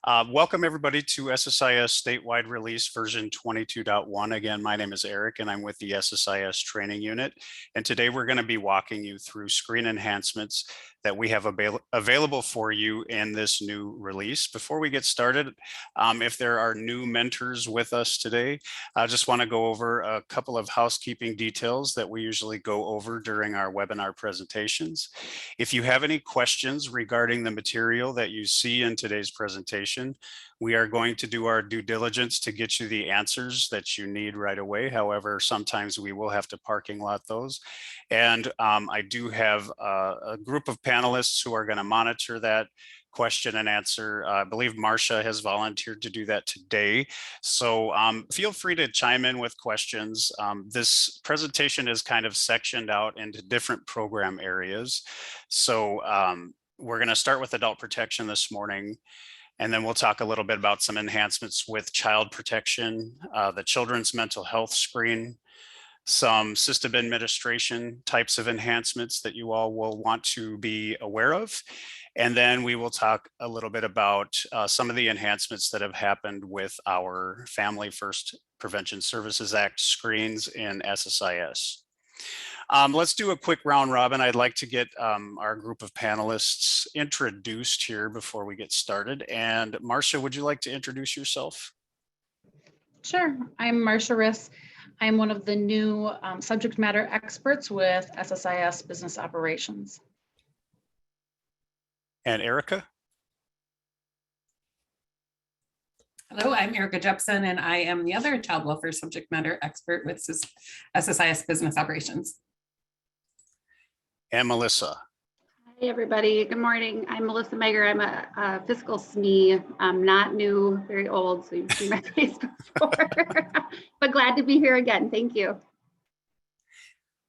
Welcome everybody to SSIS Statewide Release version 22.1. Again, my name is Eric and I'm with the SSIS Training Unit. And today we're going to be walking you through screen enhancements that we have available for you in this new release. Before we get started, if there are new mentors with us today, I just want to go over a couple of housekeeping details that we usually go over during our webinar presentations. If you have any questions regarding the material that you see in today's presentation, we are going to do our due diligence to get you the answers that you need right away. However, sometimes we will have to parking lot those. And I do have a group of panelists who are going to monitor that question and answer. I believe Marcia has volunteered to do that today. So feel free to chime in with questions. This presentation is kind of sectioned out into different program areas. So we're going to start with adult protection this morning. And then we'll talk a little bit about some enhancements with child protection, the children's mental health screen, some system administration types of enhancements that you all will want to be aware of. And then we will talk a little bit about some of the enhancements that have happened with our Family First Prevention Services Act screens in SSIS. Let's do a quick round robin. I'd like to get our group of panelists introduced here before we get started. And Marcia, would you like to introduce yourself? Sure, I'm Marcia Riss. I'm one of the new subject matter experts with SSIS Business Operations. And Erica? Hello, I'm Erica Jepson, and I am the other child welfare subject matter expert with SSIS Business Operations. And Melissa. Hi, everybody. Good morning. I'm Melissa Meger. I'm a fiscal SME. I'm not new, very old, so you've seen my face before, but glad to be here again. Thank you.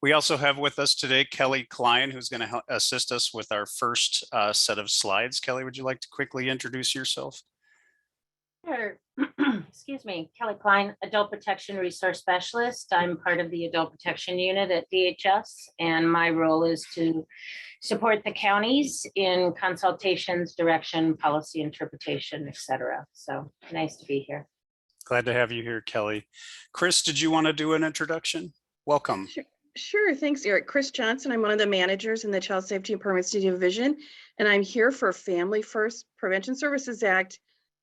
We also have with us today Kelly Klein, who's going to assist us with our first set of slides. Kelly, would you like to quickly introduce yourself? Sure. Excuse me, Kelly Klein, Adult Protection Resource Specialist. I'm part of the Adult Protection Unit at DHS, and my role is to support the counties in consultations, direction, policy interpretation, etc. So nice to be here. Glad to have you here, Kelly. Chris, did you want to do an introduction? Welcome. Sure. Thanks, Eric. Chris Johnson. I'm one of the managers in the Child Safety and Permanency Division, and I'm here for Family First Prevention Services Act.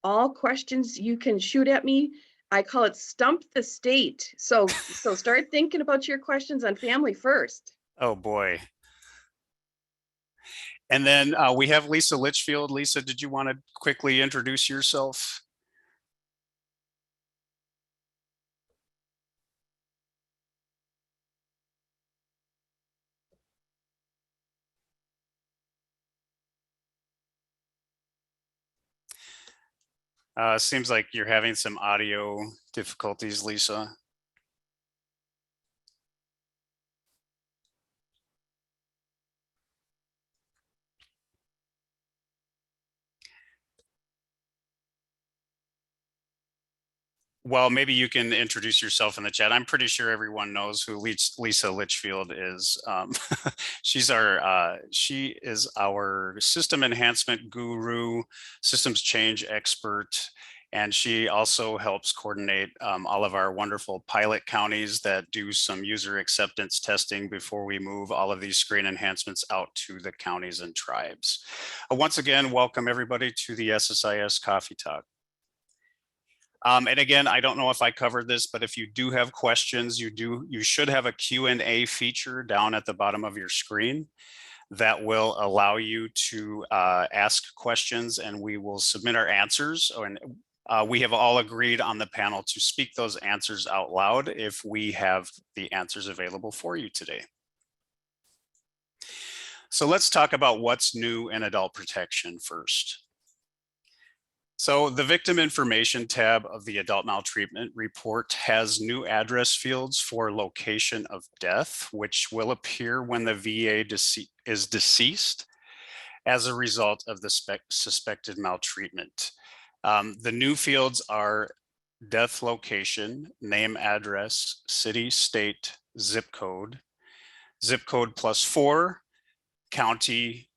All questions you can shoot at me. I call it Stump the State. So start thinking about your questions on Family First. Oh boy. And then we have Lisa Litchfield. Lisa, did you want to quickly introduce yourself? Seems like you're having some audio difficulties, Lisa. Well, maybe you can introduce yourself in the chat. I'm pretty sure everyone knows who Lisa Litchfield is. She is our system enhancement guru, systems change expert, and she also helps coordinate all of our wonderful pilot counties that do some user acceptance testing before we move all of these screen enhancements out to the counties and tribes. Once again, welcome everybody to the SSIS Coffee Talk. And again, I don't know if I covered this, but if you do have questions, you should have a Q&A feature down at the bottom of your screen that will allow you to ask questions, and we will submit our answers. And we have all agreed on the panel to speak those answers out loud if we have the answers available for you today. So let's talk about what's new in adult protection first. So the victim information tab of the adult maltreatment report has new address fields for location of death, which will appear when the VA is deceased as a result of the suspected maltreatment. The new fields are death location, name, address, city, state, zip code +4, county,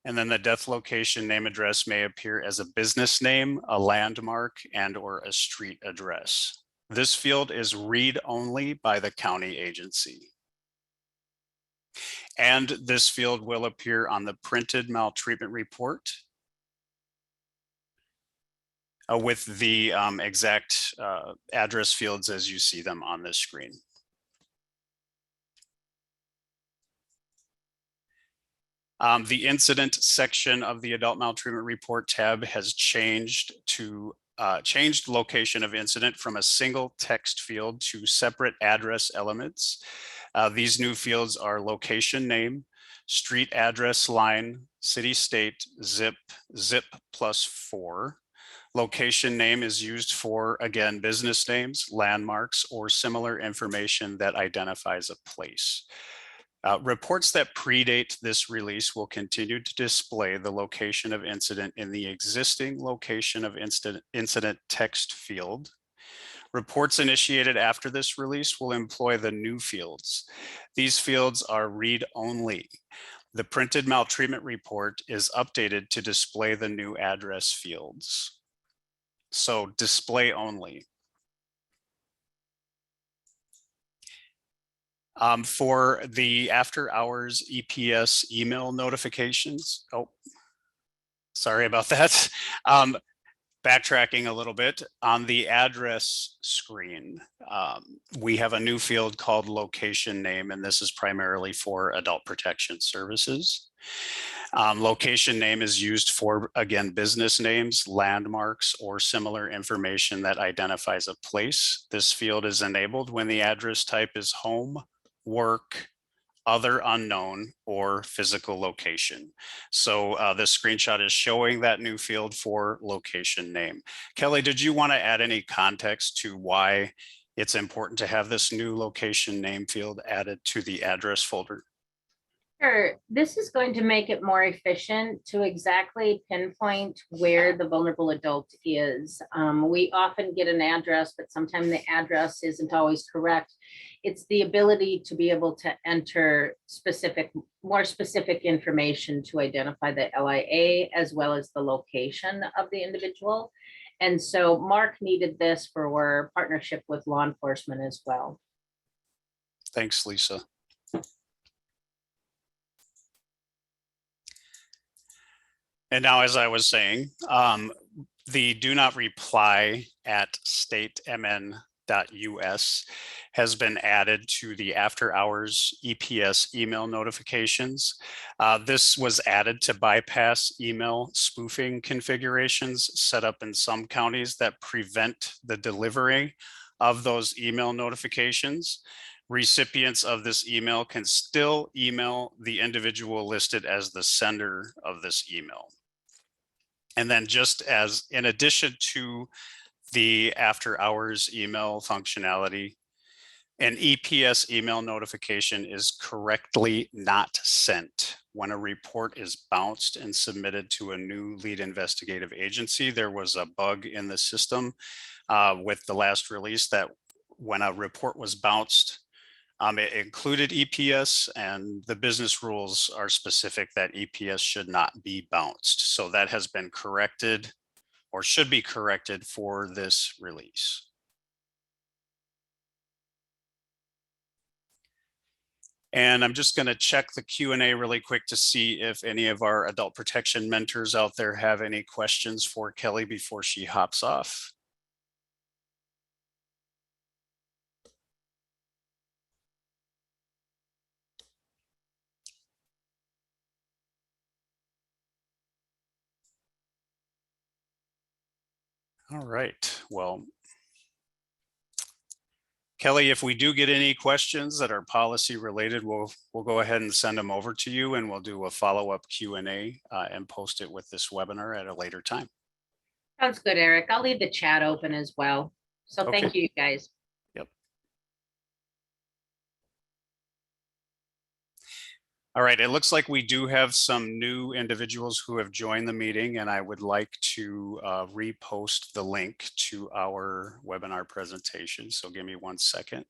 And then the death location name address may appear as a business name, a landmark, and or a street address. This field is read only by the county agency. And this field will appear on the printed maltreatment report with the exact address fields as you see them on this screen. The incident section of the adult maltreatment report tab has changed to changed location of incident from a single text field to separate address elements. These new fields are location name, street address line, city, state, zip, zip +4. Location name is used for, again, business names, landmarks, or similar information that identifies a place. Reports that predate this release will continue to display the location of incident in the existing location of incident text field. Reports initiated after this release will employ the new fields. These fields are read only. The printed maltreatment report is updated to display the new address fields. So display only. For the after hours EPS email notifications. Oh, sorry about that. Backtracking a little bit, on the address screen, we have a new field called location name, and this is primarily for adult protection services. Location name is used for, again, business names, landmarks, or similar information that identifies a place. This field is enabled when the address type is home, work, other unknown, or physical location. So this screenshot is showing that new field for location name. Kelly, did you want to add any context to why it's important to have this new location name field added to the address folder? Sure. This is going to make it more efficient to exactly pinpoint where the vulnerable adult is. We often get an address, but sometimes the address isn't always correct. It's the ability to be able to enter more specific information to identify the LIA as well as the location of the individual. And so Mark needed this for partnership with law enforcement as well. Thanks, Lisa. And now, as I was saying, the do not reply at statemn.us has been added to the after hours EPS email notifications. This was added to bypass email spoofing configurations set up in some counties that prevent the delivery of those email notifications. Recipients of this email can still email the individual listed as the sender of this email. And then just as in addition to the after hours email functionality, an EPS email notification is correctly not sent when a report is bounced and submitted to a new lead investigative agency. There was a bug in the system with the last release that when a report was bounced, it included EPS, and the business rules are specific that EPS should not be bounced. So that has been corrected or should be corrected for this release. And I'm just going to check the Q&A really quick to see if any of our adult protection mentors out there have any questions for Kelly before she hops off. All right, well, Kelly, if we do get any questions that are policy related, we'll go ahead and send them over to you, and we'll do a follow-up Q&A and post it with this webinar at a later time. Sounds good, Eric. I'll leave the chat open as well. So Okay. Thank you, guys. Yep. All right, it looks like we do have some new individuals who have joined the meeting, and I would like to repost the link to our webinar presentation. So give me 1 second.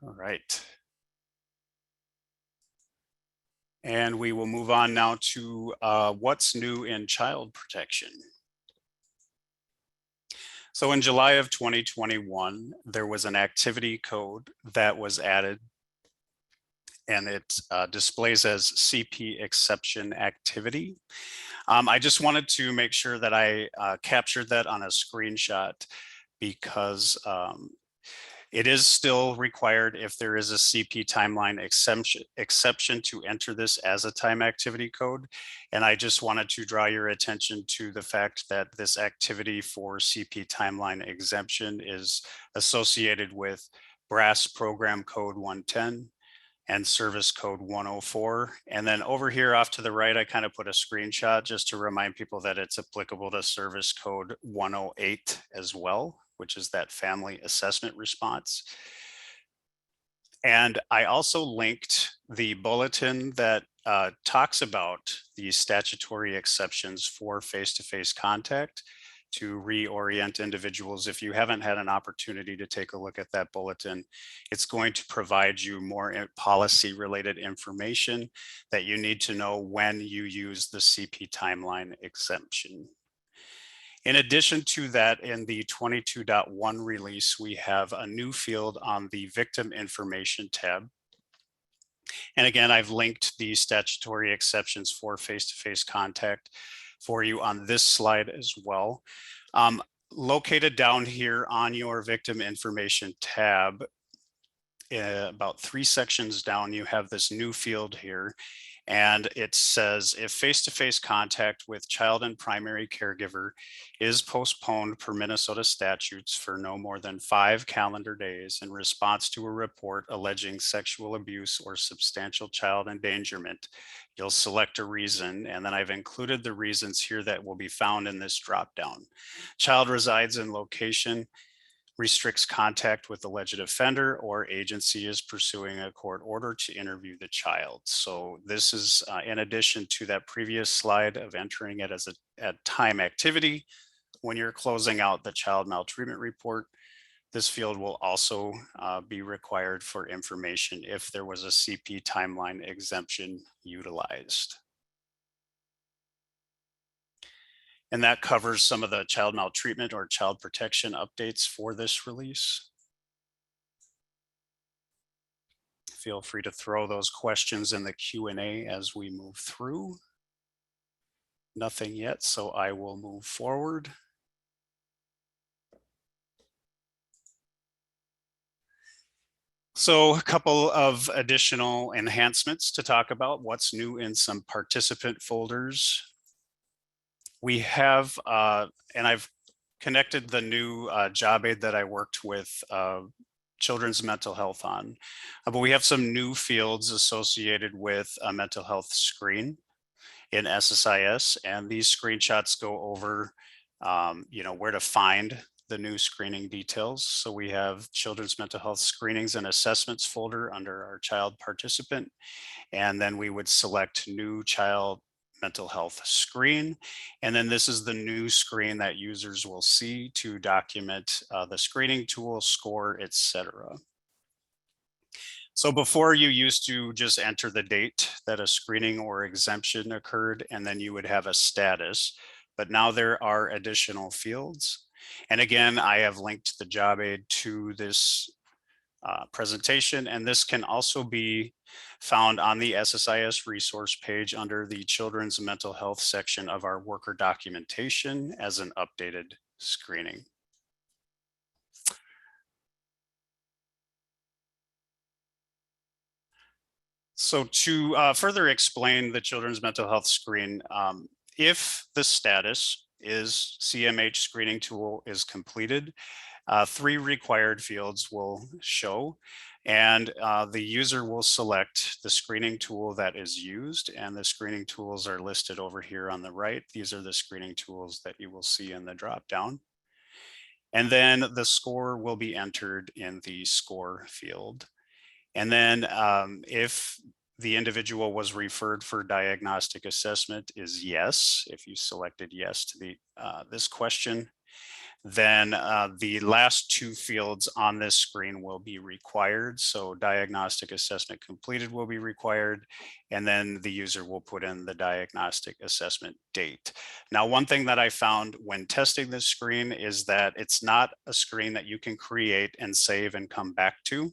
All right. And we will move on now to what's new in child protection. So in July of 2021, there was an activity code that was added, and it displays as CP exception activity. I just wanted to make sure that I captured that on a screenshot because it is still required if there is a CP timeline exception to enter this as a time activity code. And I just wanted to draw your attention to the fact that this activity for CP timeline exemption is associated with BRASS program code 110 and service code 104. And then over here off to the right, I kind of put a screenshot just to remind people that it's applicable to service code 108 as well, which is that family assessment response. And I also linked the bulletin that talks about the statutory exceptions for face-to-face contact to reorient individuals. If you haven't had an opportunity to take a look at that bulletin, it's going to provide you more policy-related information that you need to know when you use the CP timeline exemption. In addition to that, in the 22.1 release, we have a new field on the victim information tab. And again, I've linked the statutory exceptions for face-to-face contact for you on this slide as well. Located down here on your victim information tab, about 3 sections down, you have this new field here. And it says, if face-to-face contact with child and primary caregiver is postponed per Minnesota statutes for no more than 5 calendar days in response to a report alleging sexual abuse or substantial child endangerment, you'll select a reason. And then I've included the reasons here that will be found in this dropdown. Child resides in location, restricts contact with alleged offender, or agency is pursuing a court order to interview the child. So this is in addition to that previous slide of entering it as a time activity. When you're closing out the child maltreatment report, this field will also be required for information if there was a CP timeline exemption utilized. And that covers some of the child maltreatment or child protection updates for this release. Feel free to throw those questions in the Q&A as we move through. Nothing yet, so I will move forward. So a couple of additional enhancements to talk about what's new in some participant folders. We have, and I've connected the new job aid that I worked with children's mental health on, but we have some new fields associated with a mental health screen in SSIS, and these screenshots go over, where to find the new screening details. So we have children's mental health screenings and assessments folder under our child participant, and then we would select new child mental health screen. And then this is the new screen that users will see to document the screening tool, score, etc. So before, you used to just enter the date that a screening or exemption occurred, and then you would have a status. But now there are additional fields. And again, I have linked the job aid to this presentation, and this can also be found on the SSIS resource page under the children's mental health section of our worker documentation as an updated screening. So to further explain the children's mental health screen, if the status is CMH screening tool is completed, 3 required fields will show, and the user will select the screening tool that is used, and the screening tools are listed over here on the right. These are the screening tools that you will see in the dropdown. And then the score will be entered in the score field. And then if the individual was referred for diagnostic assessment is yes, if you selected yes to the this question. Then the last two fields on this screen will be required. So diagnostic assessment completed will be required, and then the user will put in the diagnostic assessment date. Now, one thing that I found when testing this screen is that it's not a screen that you can create and save and come back to.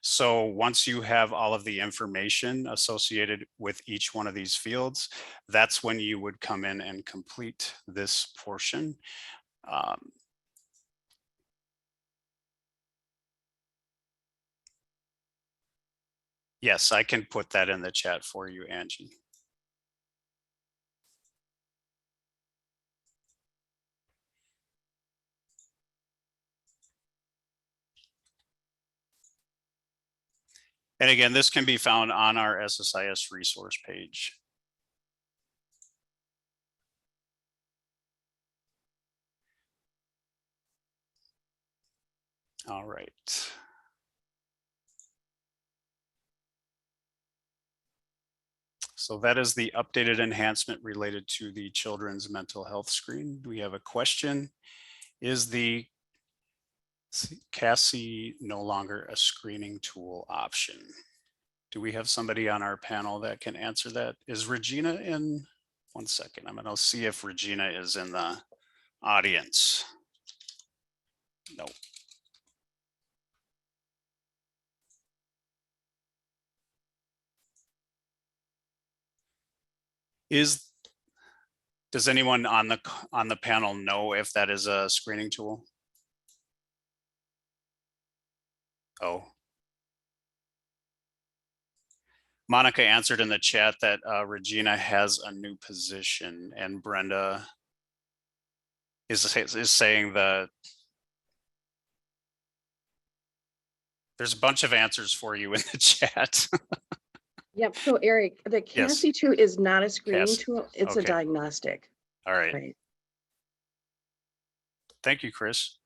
So once you have all of the information associated with each one of these fields, that's when you would come in and complete this portion. Yes, I can put that in the chat for you, Angie. And again, this can be found on our SSIS resource page. All right. So that is the updated enhancement related to the children's mental health screen. We have a question. Is the CASI no longer a screening tool option? Do we have somebody on our panel that can answer that? Is Regina in? One second, I'm gonna see if Regina is in the audience. No. Does anyone on the panel know if that is a screening tool? Oh. Monica answered in the chat that Regina has a new position, and Brenda is saying that there's a bunch of answers for you in the chat. Yep, so Eric, the Yes. CASI 2 is not a screening CASI, tool, it's a okay. diagnostic. All right. Right. Thank you, Chris.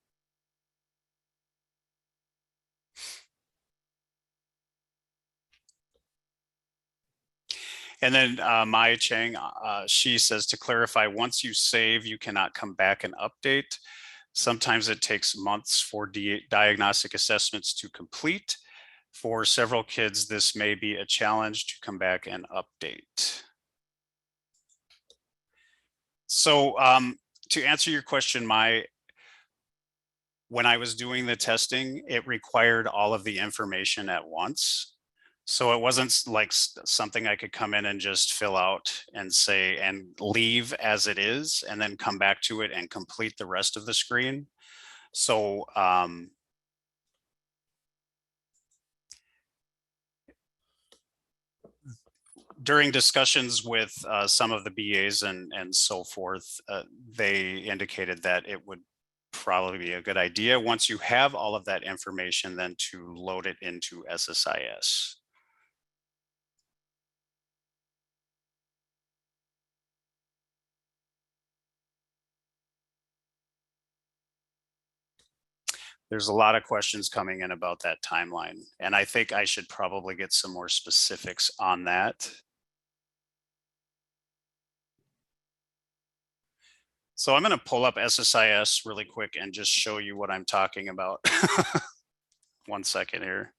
And then Maya Chang, she says, to clarify, once you save, you cannot come back and update. Sometimes it takes months for diagnostic assessments to complete. For several kids, this may be a challenge to come back and update. So to answer your question, when I was doing the testing, it required all of the information at once. So it wasn't like something I could come in and just fill out and say and leave as it is and then come back to it and complete the rest of the screen. So during discussions with some of the BAs and so forth, they indicated that it would probably be a good idea once you have all of that information then to load it into SSIS. There's a lot of questions coming in about that timeline, and I think I should probably get some more specifics on that. So I'm going to pull up SSIS really quick and just show you what I'm talking about. One second here.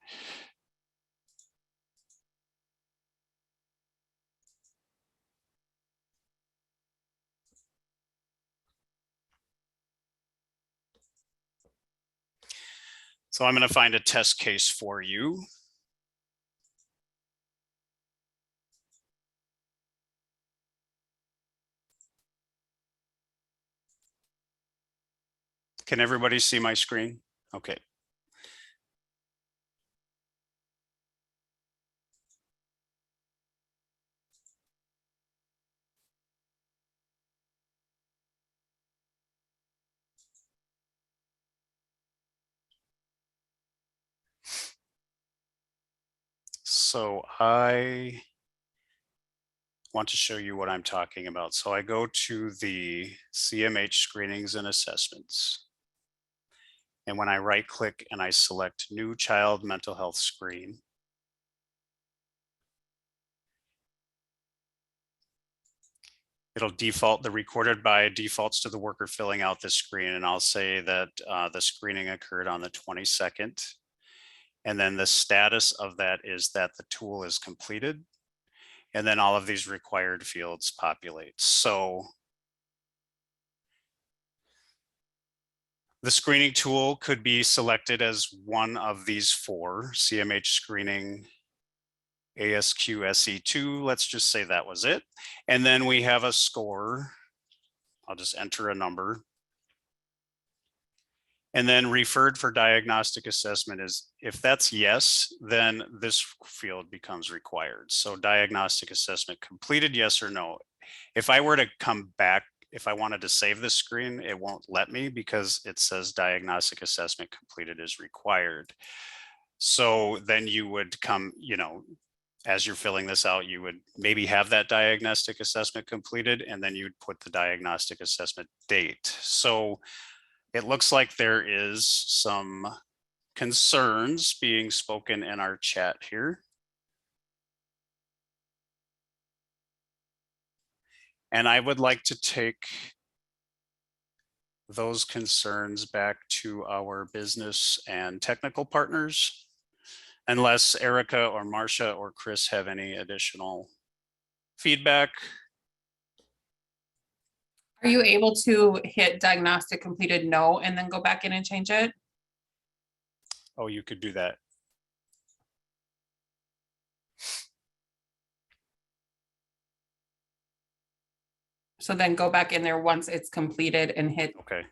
So I'm going to find a test case for you. Can everybody see my screen? Okay. So I want to show you what I'm talking about. So I go to the CMH screenings and assessments. And when I right click and I select new child mental health screen, It'll default, the recorded by defaults to the worker filling out the screen. And I'll say that the screening occurred on the 22nd. And then the status of that is that the tool is completed. And then all of these required fields populate. So the screening tool could be selected as one of these four: CMH screening, ASQ SE2, let's just say that was it. And then we have a score. I'll just enter a number. And then referred for diagnostic assessment is, if that's yes, then this field becomes required. So diagnostic assessment completed, yes or no. If I were to come back, if I wanted to save this screen, it won't let me because it says diagnostic assessment completed is required. So then you would come, you know, as you're filling this out, you would maybe have that diagnostic assessment completed, and then you'd put the diagnostic assessment date. So it looks like there is some concerns being spoken in our chat here. And I would like to take those concerns back to our business and technical partners, unless Erica or Marcia or Chris have any additional feedback. Are you able to hit diagnostic completed no and then go back in and change it? Oh, you could do that. So then go back in there once it's completed and hit. Okay.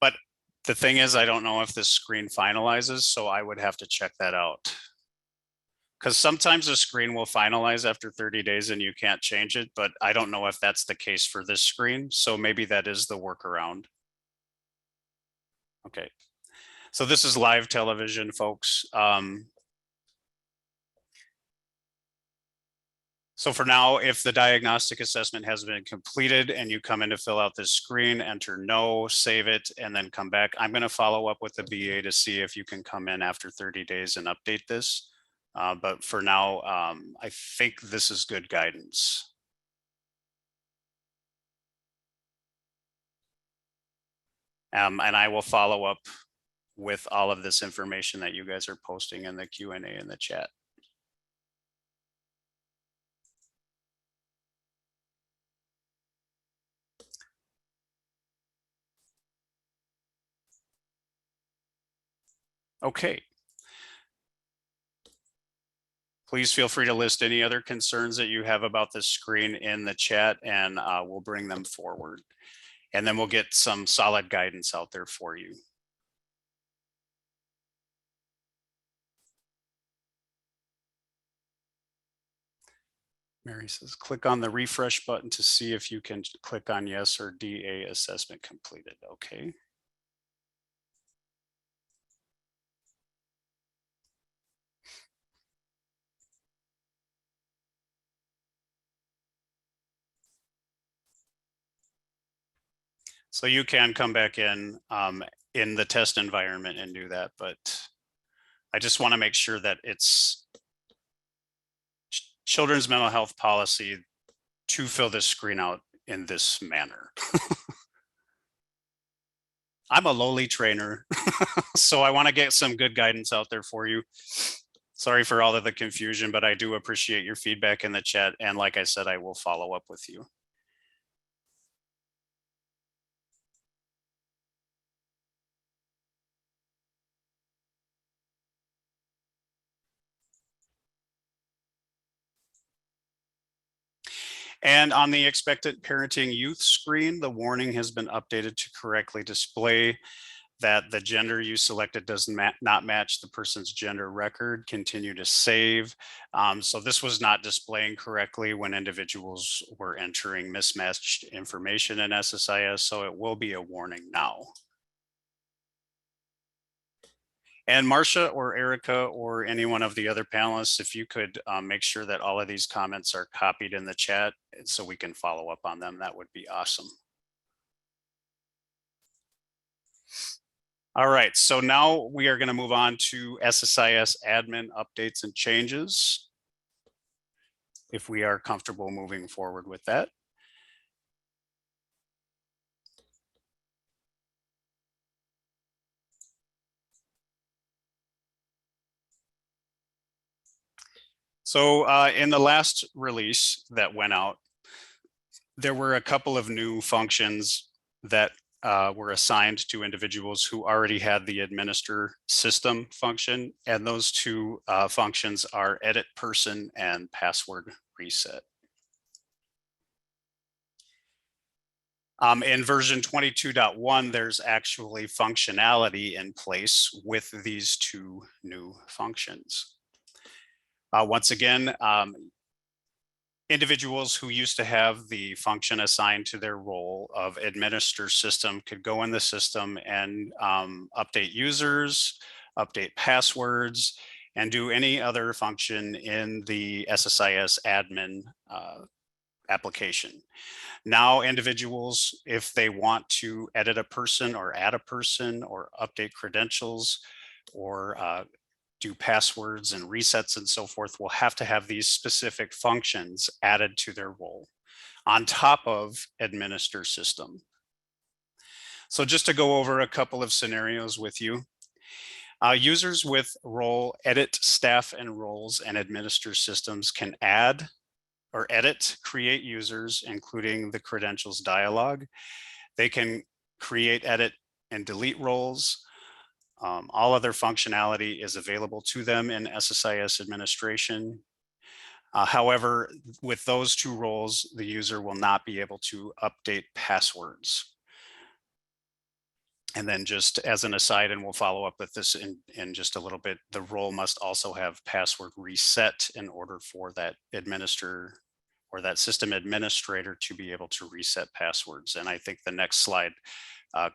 But the thing is, I don't know if this screen finalizes, so I would have to check that out. Because sometimes the screen will finalize after 30 days and you can't change it, but I don't know if that's the case for this screen. So maybe that is the workaround. Okay. So this is live television, folks. So for now, if the diagnostic assessment has been completed and you come in to fill out this screen, enter no, save it, and then come back. I'm going to follow up with the BA to see if you can come in after 30 days and update this. But for now, I think this is good guidance. And I will follow up with all of this information that you guys are posting in the Q&A in the chat. Okay. Please feel free to list any other concerns that you have about this screen in the chat, and we'll bring them forward. And then we'll get some solid guidance out there for you. Mary says, click on the refresh button to see if you can click on yes or DA assessment completed. Okay. So you can come back in the test environment and do that, but I just want to make sure that it's children's mental health policy to fill this screen out in this manner. I'm a lowly trainer, so I want to get some good guidance out there for you. Sorry for all of the confusion, but I do appreciate your feedback in the chat. And like I said, I will follow up with you. And on the expectant parenting youth screen, the warning has been updated to correctly display that the gender you selected does not match the person's gender record. Continue to save. So this was not displaying correctly when individuals were entering mismatched information in SSIS, so it will be a warning now. And Marcia or Erica or any one of the other panelists, if you could make sure that all of these comments are copied in the chat so we can follow up on them, that would be awesome. All right, so now we are going to move on to SSIS admin updates and changes. if we are comfortable moving forward with that. So in the last release that went out, there were a couple of new functions that were assigned to individuals who already had the administer system function. And those two functions are edit person and password reset. In version 22.1, there's actually functionality in place with these two new functions. Once again, individuals who used to have the function assigned to their role of administer system could go in the system and update users, update passwords, and do any other function in the SSIS admin application. Now individuals, if they want to edit a person or add a person or update credentials or do passwords and resets and so forth, will have to have these specific functions added to their role on top of administer system. So just to go over a couple of scenarios with you. Users with role edit staff and roles and administer systems can add or edit, create users, including the credentials dialog. They can create, edit, and delete roles. All other functionality is available to them in SSIS administration. However, with those two roles, the user will not be able to update passwords. And then just as an aside, and we'll follow up with this in just a little bit, the role must also have password reset in order for that administrator or that system administrator to be able to reset passwords. And I think the next slide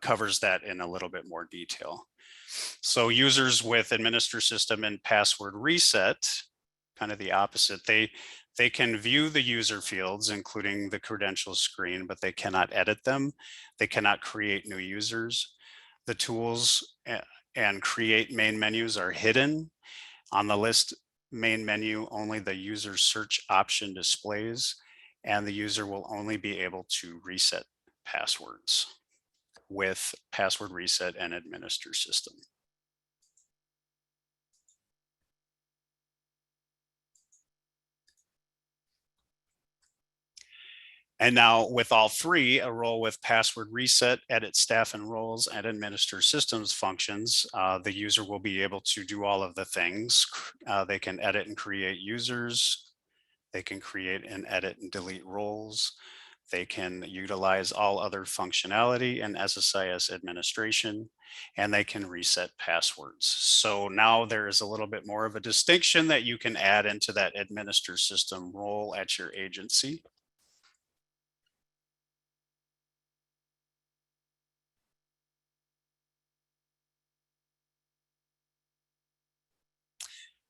covers that in a little bit more detail. So users with administer system and password reset, kind of the opposite, they can view the user fields, including the credentials screen, but they cannot edit them. They cannot create new users. The tools and create main menus are hidden. On the list main menu, only the user search option displays, and the user will only be able to reset passwords with password reset and administer system. And now with all three, a role with password reset, edit staff and roles, and administer systems functions, the user will be able to do all of the things. They can edit and create users. They can create and edit and delete roles. They can utilize all other functionality in SSIS administration, and they can reset passwords. So now there is a little bit more of a distinction that you can add into that administer system role at your agency.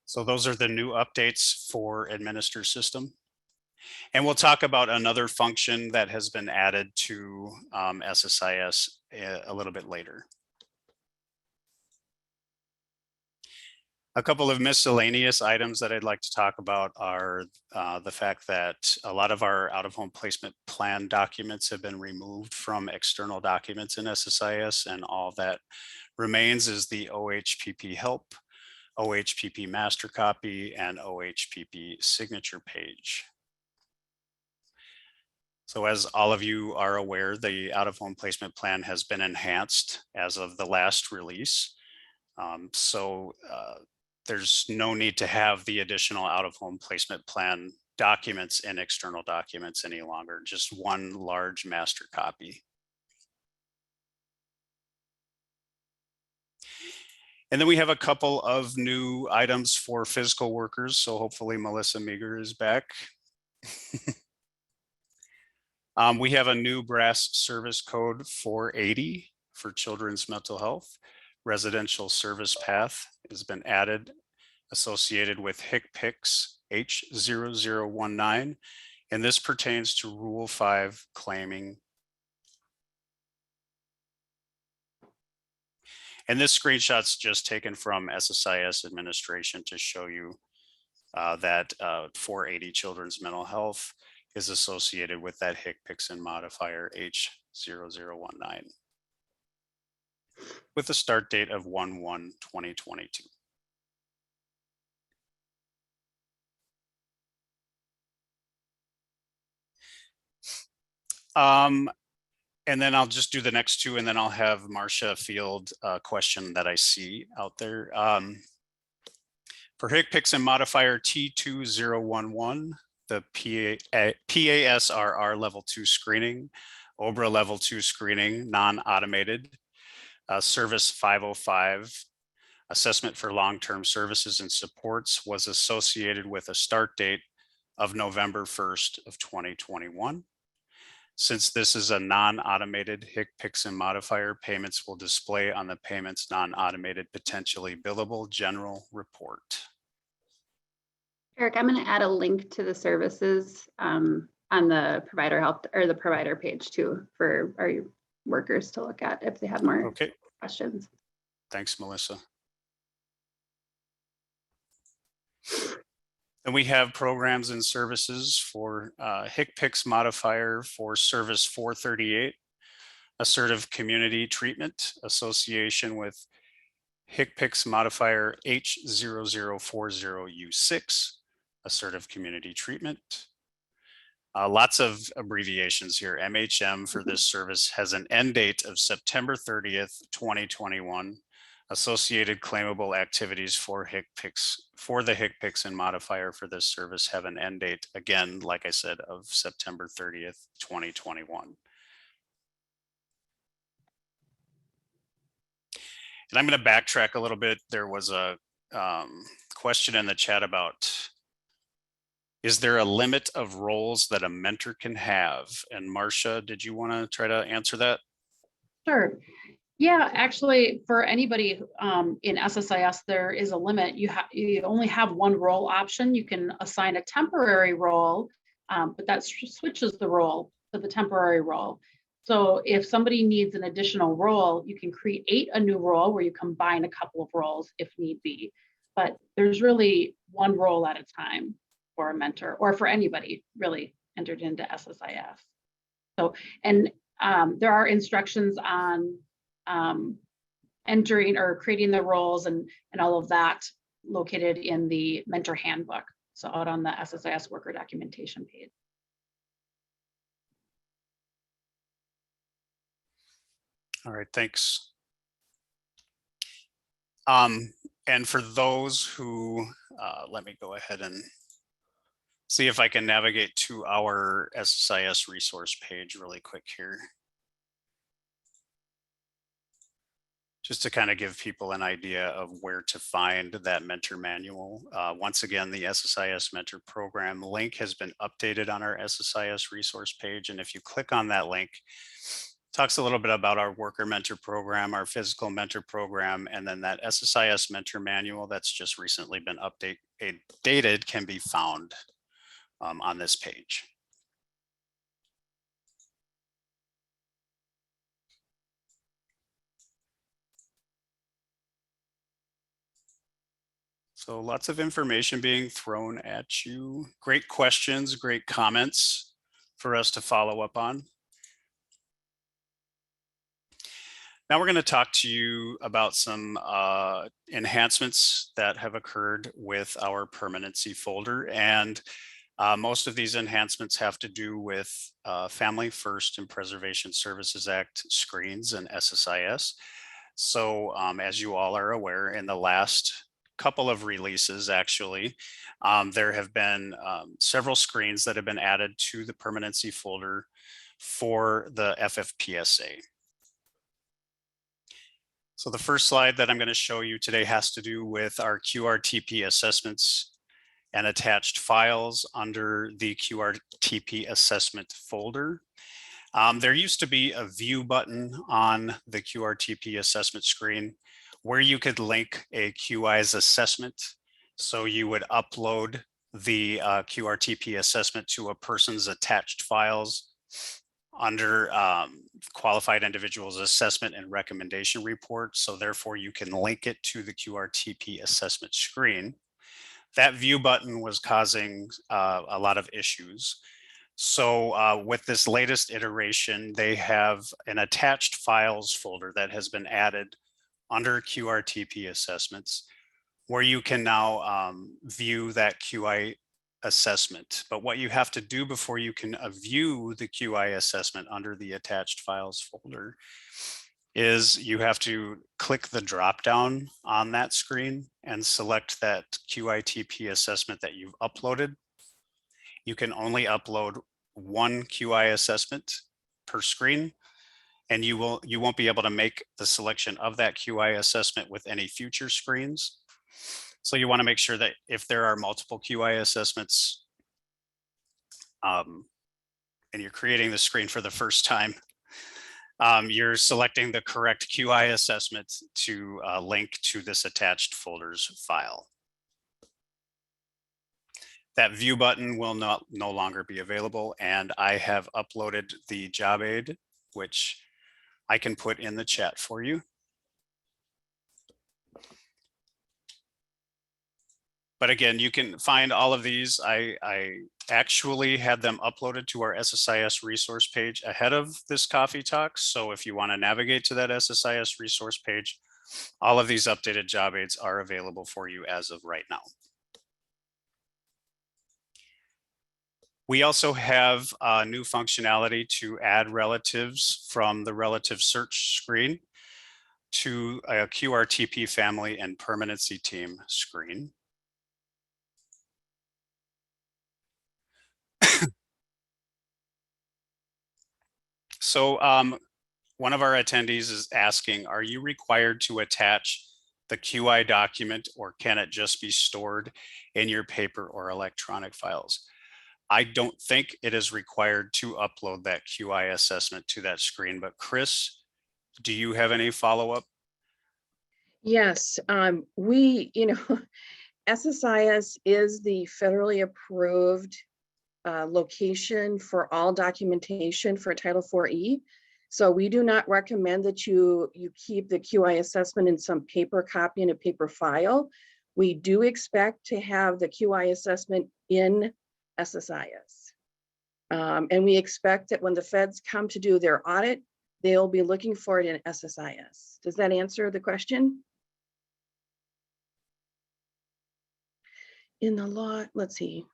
So those are the new updates for administer system. And we'll talk about another function that has been added to SSIS a little bit later. A couple of miscellaneous items that I'd like to talk about are the fact that a lot of our out-of-home placement plan documents have been removed from external documents in SSIS, and all that remains is the OHPP help, OHPP master copy, and OHPP signature page. So as all of you are aware, the out-of-home placement plan has been enhanced as of the last release. There's no need to have the additional out-of-home placement plan documents in external documents any longer, just one large master copy. And then we have a couple of new items for physical workers. So hopefully Melissa Meager is back. We have a new brass service code 480 for children's mental health. Residential service path has been added associated with HCPCS H0019. And this pertains to Rule 5 claiming. And this screenshot's just taken from SSIS administration to show you that 480 children's mental health is associated with that HCPCS modifier H0019 with a start date of 1/1/2022. And then I'll just do the next two, and then I'll have Marcia field a question that I see out there. For HCPCS modifier T2011, the PASRR level 2 screening, OBRA level 2 screening, non-automated, service 505, assessment for long-term services and supports was associated with a start date of November 1st of 2021. Since this is a non-automated HCPCS modifier, payments will display on the payments non-automated potentially billable general report. Eric, I'm going to add a link to the services on the provider health or the provider page too for our workers to look at if they have more questions. Thanks, Melissa. And we have programs and services for HCPCS modifier for service 438, assertive community treatment association with HCPCS modifier H0040U6, assertive community treatment. Lots of abbreviations here. MHM for this service has an end date of September 30th, 2021. Associated claimable activities for HCPCS, for the HCPCS modifier for this service have an end date, again, like I said, of September 30th, 2021. And I'm going to backtrack a little bit. There was a question in the chat about, is there a limit of roles that a mentor can have? And Marcia, did you want to try to answer that? Sure. Yeah, actually, for anybody in SSIS, there is a limit. You only have one role option. You can assign a temporary role, but that switches the role to the temporary role. So if somebody needs an additional role, you can create a new role where you combine a couple of roles if need be. But there's really one role at a time for a mentor or for anybody really entered into SSIS. So, and there are instructions on entering or creating the roles and all of that located in the mentor handbook. So out on the SSIS worker documentation page. All right, thanks. And for those who, let me go ahead and see if I can navigate to our SSIS resource page really quick here. Just to kind of give people an idea of where to find that mentor manual. Once again, the SSIS mentor program link has been updated on our SSIS resource page. And if you click on that link, it talks a little bit about our worker mentor program, our physical mentor program, and then that SSIS mentor manual that's just recently been updated can be found on this page. So lots of information being thrown at you. Great questions, great comments for us to follow up on. Now we're going to talk to you about some enhancements that have occurred with our permanency folder. And most of these enhancements have to do with Family First and Preservation Services Act screens and SSIS. So as you all are aware, in the last couple of releases, actually, there have been several screens that have been added to the permanency folder for the FFPSA. So the first slide that I'm going to show you today has to do with our QRTP assessments and attached files under the QRTP assessment folder. There used to be a view button on the QRTP assessment screen where you could link a QI's assessment. So you would upload the QRTP assessment to a person's attached files under qualified individuals assessment and recommendation report. So therefore you can link it to the QRTP assessment screen. that view button was causing a lot of issues. So with this latest iteration, they have an attached files folder that has been added under QRTP assessments, where you can now view that QI assessment. But what you have to do before you can view the QI assessment under the attached files folder is you have to click the drop down on that screen and select that QITP assessment that you've uploaded. You can only upload one QI assessment per screen, and you won't be able to make the selection of that QI assessment with any future screens. So you want to make sure that if there are multiple QI assessments and you're creating the screen for the first time, you're selecting the correct QI assessment to link to this attached folders file. That view button will no longer be available, and I have uploaded the job aid, which I can put in the chat for you. But again, you can find all of these. I actually had them uploaded to our SSIS resource page ahead of this coffee talk. So if you want to navigate to that SSIS resource page, all of these updated job aids are available for you as of right now. We also have new functionality to add relatives from the relative search screen to a QRTP family and permanency team screen. So one of our attendees is asking, are you required to attach the QI document, or can it just be stored in your paper or electronic files? I don't think it is required to upload that QI assessment to that screen, but Chris, do you have any follow-up? Yes, SSIS is the federally approved location for all documentation for Title IV-E. So we do not recommend that you keep the QI assessment in some paper copy in a paper file. We do expect to have the QI assessment in SSIS. And we expect that when the feds come to do their audit, they'll be looking for it in SSIS. Does that answer the question? In the law, let's see.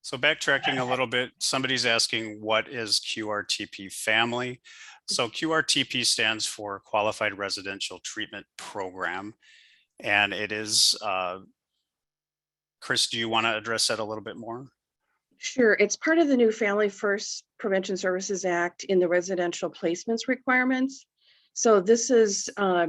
So backtracking a little bit, somebody's asking, what is QRTP family? So QRTP stands for Qualified Residential Treatment Program. And it is, Chris, do you want to address that a little bit more? Sure, it's part of the new Family First Prevention Services Act in the residential placements requirements. So this is a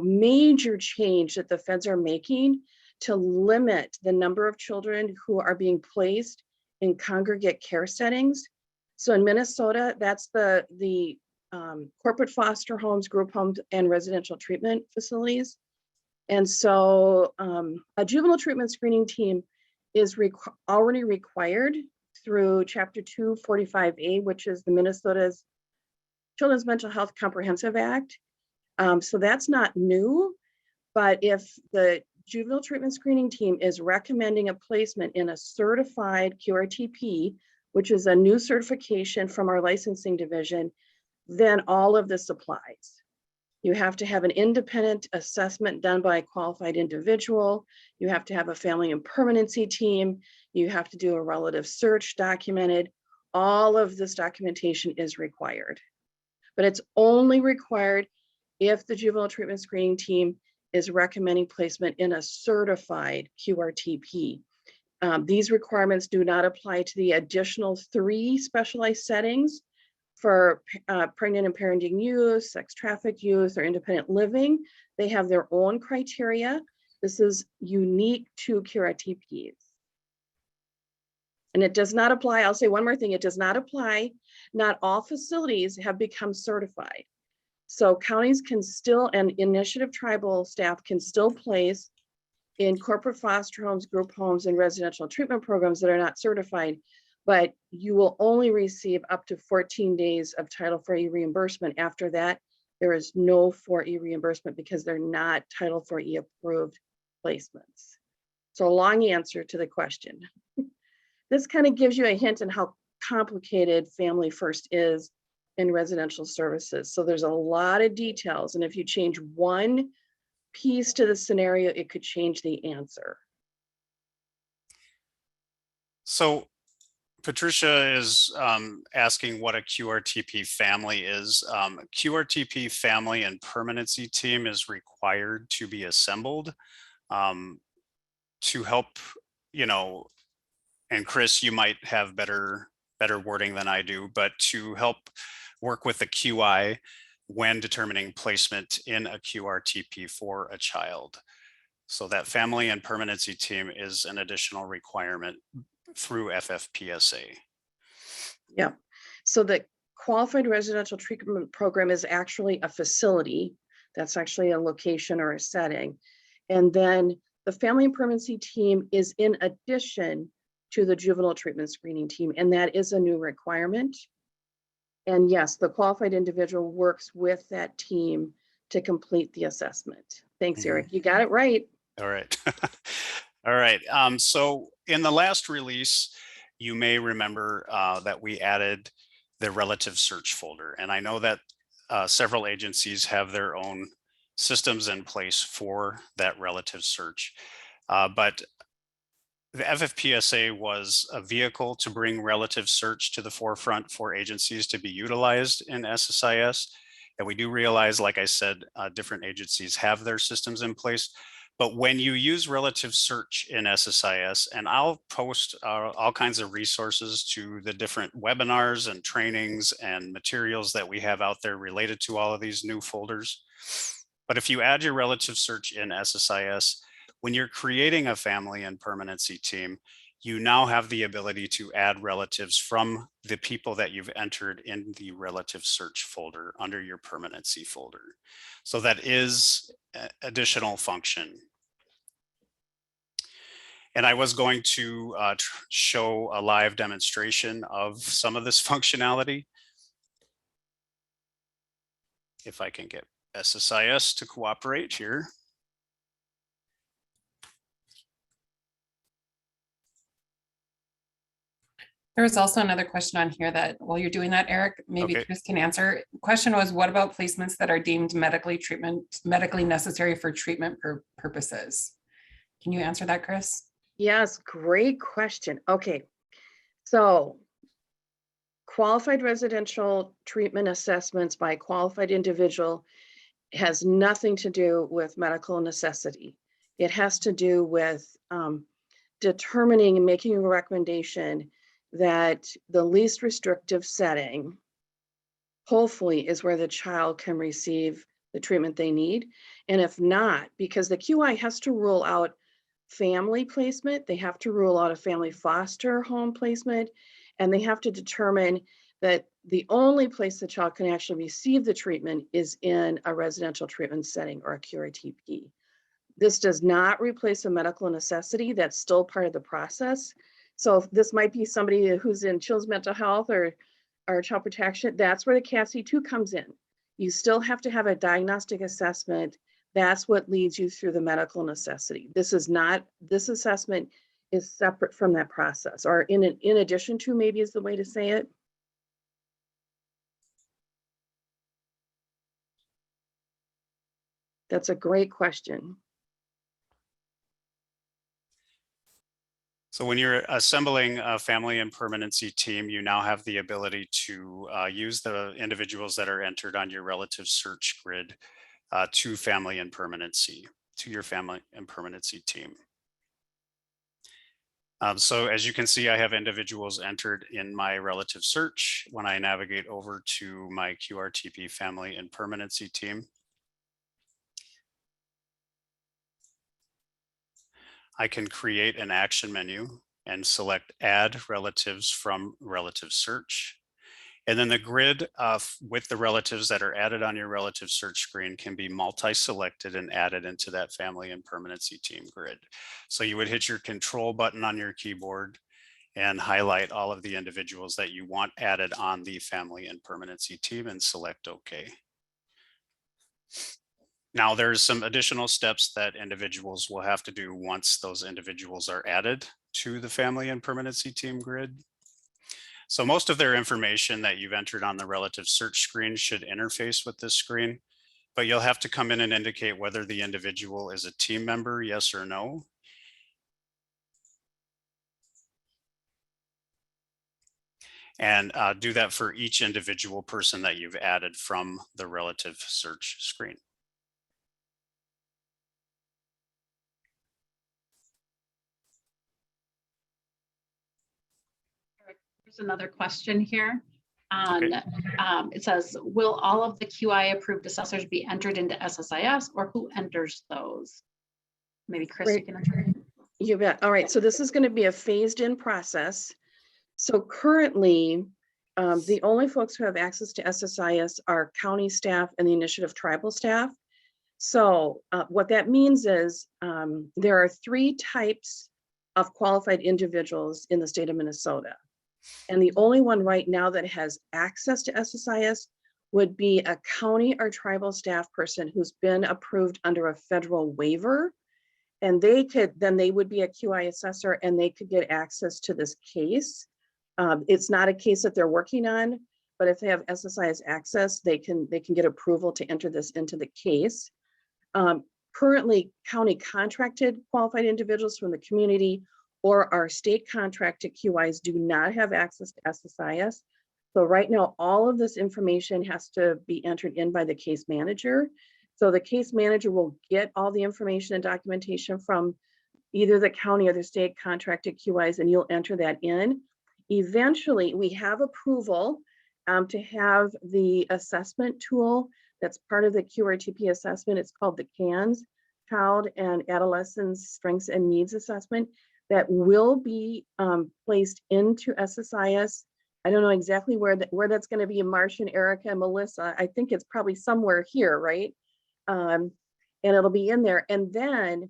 major change that the feds are making to limit the number of children who are being placed in congregate care settings. So in Minnesota, that's the corporate foster homes, group homes, and residential treatment facilities. And so a juvenile treatment screening team is already required through Chapter 245A, which is the Minnesota's Children's Mental Health Comprehensive Act. So that's not new, but if the juvenile treatment screening team is recommending a placement in a certified QRTP, which is a new certification from our licensing division, then all of this applies. You have to have an independent assessment done by a qualified individual. You have to have a family and permanency team. You have to do a relative search documented. All of this documentation is required, but it's only required if the juvenile treatment screening team is recommending placement in a certified QRTP. These requirements do not apply to the additional 3 specialized settings for pregnant and parenting youth, sex trafficked youth, or independent living. They have their own criteria. This is unique to QRTPs. And it does not apply, I'll say one more thing, it does not apply, not all facilities have become certified. So counties can still, and initiative tribal staff can still place in corporate foster homes, group homes, and residential treatment programs that are not certified, but you will only receive up to 14 days of Title IV reimbursement. After that, there is no 4E reimbursement because they're not Title 4E approved placements. So a long answer to the question. This kind of gives you a hint on how complicated Family First is in residential services. So there's a lot of details. And if you change one piece to the scenario, it could change the answer. So Patricia is asking what a QRTP family is. QRTP family and permanency team is required to be assembled to help, you know, and Chris, you might have better wording than I do, but to help work with the QI when determining placement in a QRTP for a child. So that family and permanency team is an additional requirement through FFPSA. Yeah. So the Qualified Residential Treatment Program is actually a facility. That's actually a location or a setting. And then the family and permanency team is in addition to the juvenile treatment screening team. And that is a new requirement. And yes, the qualified individual works with that team to complete the assessment. Thanks, Eric. You got it right. All right. All right. So in the last release, you may remember that we added the relative search folder. And I know that several agencies have their own systems in place for that relative search. But the FFPSA was a vehicle to bring relative search to the forefront for agencies to be utilized in SSIS. And we do realize, like I said, different agencies have their systems in place. But when you use relative search in SSIS, and I'll post all kinds of resources to the different webinars and trainings and materials that we have out there related to all of these new folders. But if you add your relative search in SSIS, when you're creating a family and permanency team, you now have the ability to add relatives from the people that you've entered in the relative search folder under your permanency folder. So that is additional function. And I was going to show a live demonstration of some of this functionality. If I can get SSIS to cooperate here. There was also another question on here that while you're doing that, Eric, maybe Okay. Chris can answer. Question was, what about placements that are deemed medically necessary for treatment purposes? Can you answer that, Chris? Yes, great question. Okay. So qualified residential treatment assessments by a qualified individual has nothing to do with medical necessity. It has to do with determining and making a recommendation that the least restrictive setting, hopefully, is where the child can receive the treatment they need. And if not, because the QI has to rule out family placement, they have to rule out a family foster home placement, and they have to determine that the only place the child can actually receive the treatment is in a residential treatment setting or a QRTP. This does not replace a medical necessity. That's still part of the process. So this might be somebody who's in children's mental health or child protection. That's where the CASI-2 comes in. You still have to have a diagnostic assessment. That's what leads you through the medical necessity. This assessment is separate from that process, or in addition to, maybe is the way to say it. That's a great question. So when you're assembling a family and permanency team, you now have the ability to use the individuals that are entered on your relative search grid to your family and permanency team. So as you can see, I have individuals entered in my relative search. When I navigate over to my QRTP family and permanency team, I can create an action menu and select add relatives from relative search. And then the grid with the relatives that are added on your relative search screen can be multi-selected and added into that family and permanency team grid. So you would hit your control button on your keyboard and highlight all of the individuals that you want added on the family and permanency team and select OK. Now, there's some additional steps that individuals will have to do once those individuals are added to the family and permanency team grid. So most of their information that you've entered on the relative search screen should interface with this screen, but you'll have to come in and indicate whether the individual is a team member, yes or no. And do that for each individual person that you've added from the relative search screen. There's another question here. It says, will all of the QI approved assessors be entered into SSIS, or who enters those? Maybe Chris, you can enter. You bet. All right, so this is going to be a phased in process. So currently, the only folks who have access to SSIS are county staff and the initiative tribal staff. So what that means is there are 3 types of qualified individuals in the state of Minnesota. And the only one right now that has access to SSIS would be a county or tribal staff person who's been approved under a federal waiver. And they would be a QI assessor and they could get access to this case. It's not a case that they're working on, but if they have SSIS access, they can get approval to enter this into the case. Currently, county contracted qualified individuals from the community or our state contracted QIs do not have access to SSIS. So right now, all of this information has to be entered in by the case manager. So the case manager will get all the information and documentation from either the county or the state contracted QIs, and you'll enter that in. Eventually, we have approval to have the assessment tool that's part of the QRTP assessment. It's called the CANS, Child and Adolescent Strengths and Needs Assessment, that will be placed into SSIS. I don't know exactly where that's going to be. Marcia and Erica and Melissa, I think it's probably somewhere here, right? And it'll be in there. And then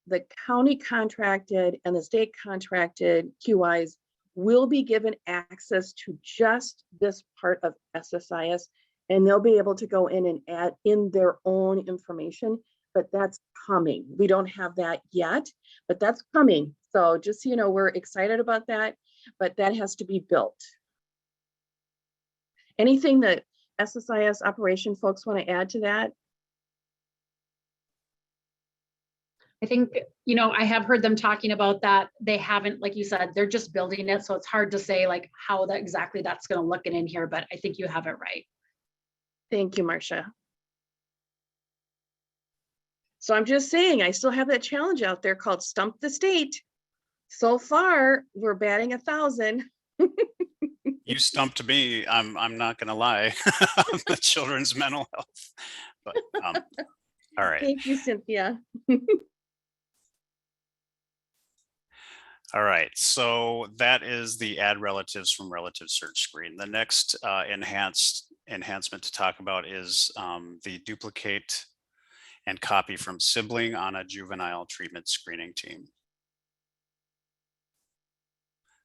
the county contracted and the state contracted QIs will be given access to just this part of SSIS, and they'll be able to go in and add in their own information, but that's coming. We don't have that yet, but that's coming. So just so you know, we're excited about that, but that has to be built. Anything that SSIS operation folks want to add to that? I think, I have heard them talking about that. They haven't, like you said, they're just building it. So it's hard to say like how exactly that's going to look in here, but I think you have it right. Thank you, Marcia. So I'm just saying, I still have that challenge out there called Stump the State. So far, we're batting 1,000. You stumped me. I'm not going to lie. The children's mental health. But all right. Thank you, Cynthia. All right, so that is the add relatives from relative search screen. The next enhancement to talk about is the duplicate and copy from sibling on a juvenile treatment screening team.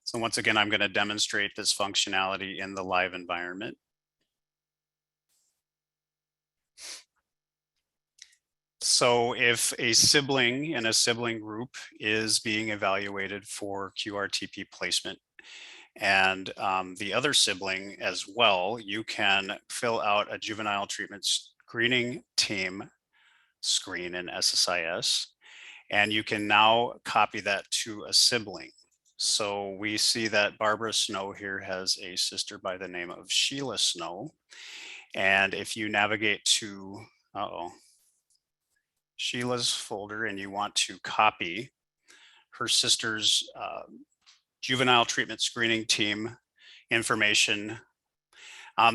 So once again, I'm going to demonstrate this functionality in the live environment. So if a sibling in a sibling group is being evaluated for QRTP placement and the other sibling as well, you can fill out a juvenile treatment screening team screen in SSIS, and you can now copy that to a sibling. So we see that Barbara Snow here has a sister by the name of Sheila Snow. And if you navigate to, Sheila's folder and you want to copy her sister's juvenile treatment screening team information,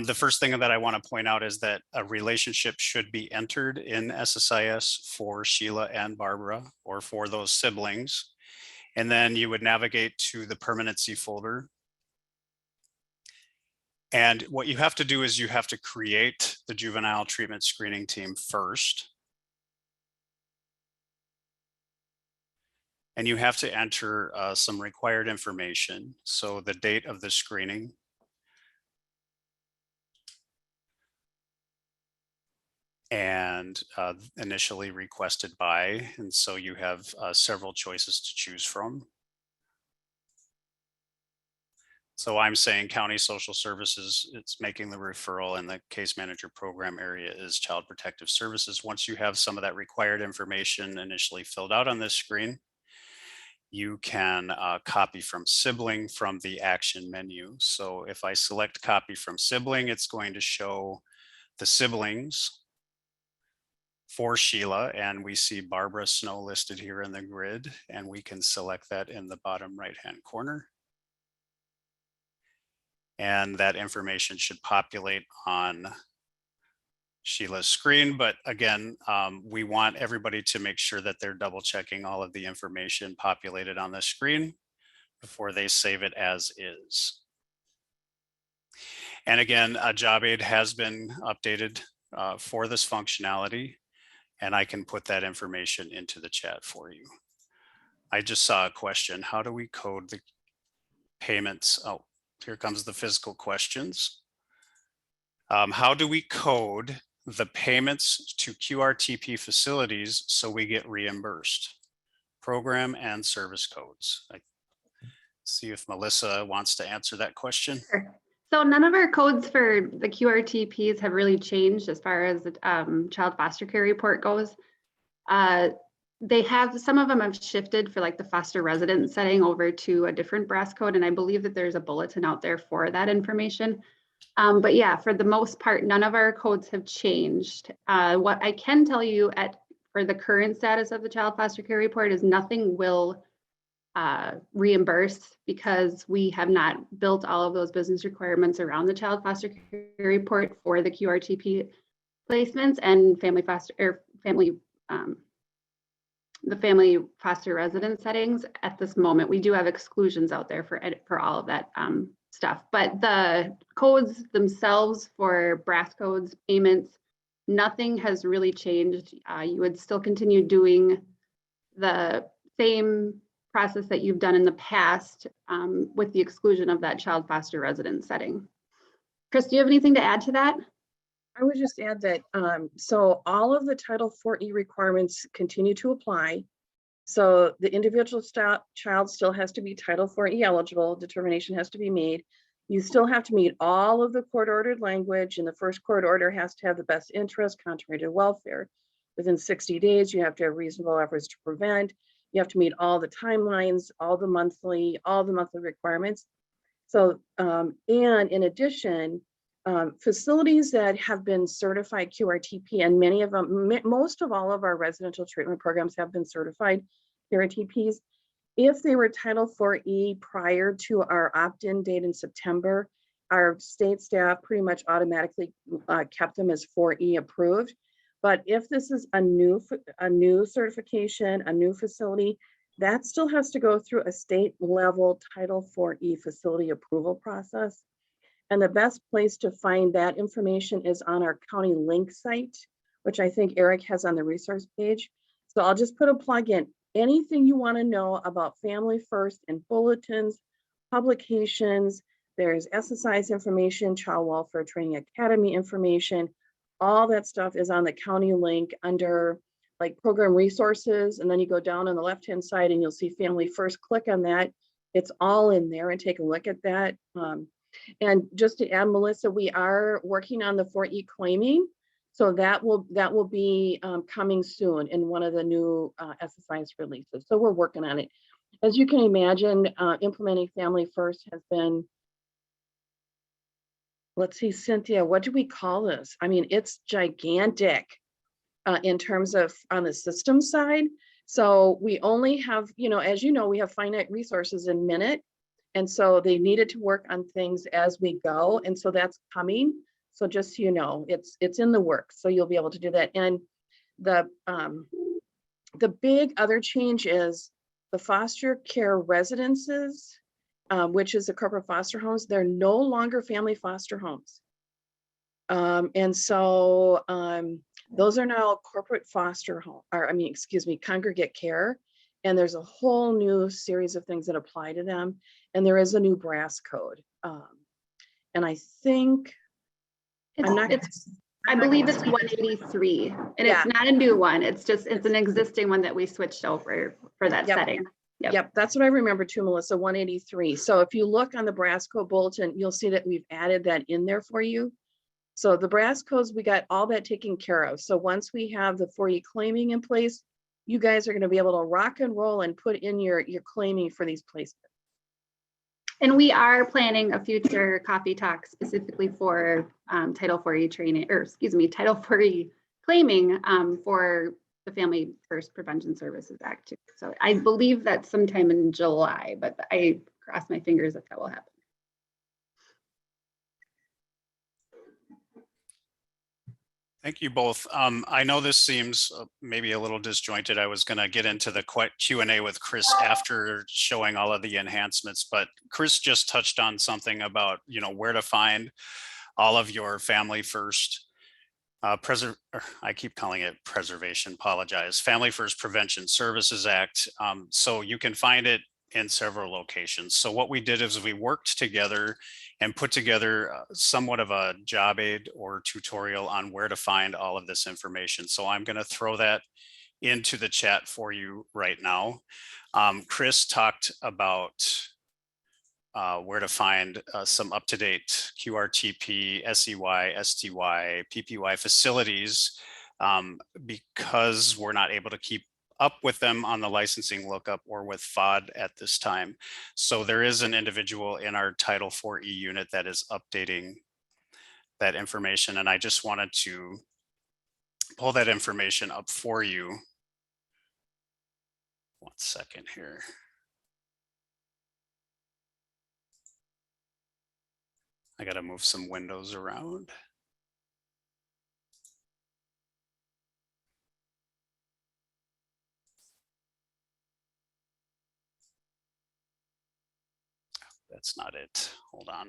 the first thing that I want to point out is that a relationship should be entered in SSIS for Sheila and Barbara, or for those siblings. And then you would navigate to the permanency folder. And what you have to do is you have to create the juvenile treatment screening team first. And you have to enter some required information. So the date of the screening, and initially requested by. And so you have several choices to choose from. So I'm saying county social services, it's making the referral, and the case manager program area is child protective services. Once you have some of that required information initially filled out on this screen, you can copy from sibling from the action menu. So if I select copy from sibling, it's going to show the siblings for Sheila, and we see Barbara Snow listed here in the grid, and we can select that in the bottom right-hand corner. And that information should populate on Sheila's screen. But again, we want everybody to make sure that they're double checking all of the information populated on the screen before they save it as is. And again, a job aid has been updated for this functionality, and I can put that information into the chat for you. I just saw a question. How do we code the payments? Oh, here comes the physical questions. How do we code the payments to QRTP facilities so we get reimbursed? Program and service codes. I see if Melissa wants to answer that question. Sure. So none of our codes for the QRTPs have really changed as far as the child foster care report goes. They have, some of them have shifted for like the foster resident setting over to a different brass code. And I believe that there's a bulletin out there for that information. But yeah, for the most part, none of our codes have changed. What I can tell you for the current status of the child foster care report is nothing will reimburse, because we have not built all of those business requirements around the child foster care report for the QRTP placements and family foster or the family foster residence settings at this moment. We do have exclusions out there for all of that stuff, but the codes themselves for brass codes, payments, nothing has really changed. You would still continue doing the same process that you've done in the past, with the exclusion of that child foster residence setting. Chris, do you have anything to add to that? I would just add that, so all of the Title IV requirements continue to apply. So the individual child still has to be Title IV eligible, determination has to be made. You still have to meet all of the court-ordered language, and the first court order has to have the best interest contrary to welfare. Within 60 days, you have to have reasonable efforts to prevent. You have to meet all the timelines, all the monthly requirements. So, and in addition, facilities that have been certified QRTP, and many of them, most of all of our residential treatment programs have been certified QRTPs. If they were Title IV prior to our opt-in date in September, our state staff pretty much automatically kept them as 4E approved. But if this is a new certification, a new facility, that still has to go through a state level Title IV facility approval process. And the best place to find that information is on our county link site, which I think Eric has on the resource page. So I'll just put a plug in. Anything you want to know about Family First and bulletins, publications, there's SSIS information, Child Welfare Training Academy information, all that stuff is on the county link under like program resources. And then you go down on the left-hand side and you'll see Family First. Click on that. It's all in there, and take a look at that. And just to add, Melissa, we are working on the 4E claiming. So that will be coming soon in one of the new SSIS releases. So we're working on it. As you can imagine, implementing Family First has been, let's see, Cynthia, what do we call this? I mean, it's gigantic in terms of on the system side. So we only have, as you know, we have finite resources in Minute. And so they needed to work on things as we go. And so that's coming. So just so you know, it's in the works. So you'll be able to do that. And the big other change is the foster care residences, which is the corporate foster homes. They're no longer family foster homes. And so those are now corporate foster home, congregate care. And there's a whole new series of things that apply to them. And there is a new brass code. And I think I believe it's 183, and Yeah. it's not a new one. It's an existing one that we switched over for that Yep. setting. Yep. Yep, that's what I remember too, Melissa, 183. So if you look on the brass code bulletin, you'll see that we've added that in there for you. So the brass codes, we got all that taken care of. So once we have the 4E claiming in place, you guys are going to be able to rock and roll and put in your claiming for these placements. And we are planning a future coffee talk specifically for Title 4E training, or excuse me, Title 4E claiming for the Family First Prevention Services Act too. So I believe that's sometime in July, but I cross my fingers that will happen. Thank you both. I know this seems maybe a little disjointed. I was going to get into the Q&A with Chris after showing all of the enhancements, but Chris just touched on something about, where to find all of your Family First I keep calling it preservation, apologize, Family First Prevention Services Act. So you can find it in several locations. So what we did is we worked together and put together somewhat of a job aid or tutorial on where to find all of this information. So I'm going to throw that into the chat for you right now. Chris talked about where to find some up-to-date QRTP, SEY, STY, PPY facilities because we're not able to keep up with them on the licensing lookup or with FOD at this time. So there is an individual in our Title 4E unit that is updating that information. And I just wanted to pull that information up for you. One second here. I got to move some windows around. That's not it. Hold on.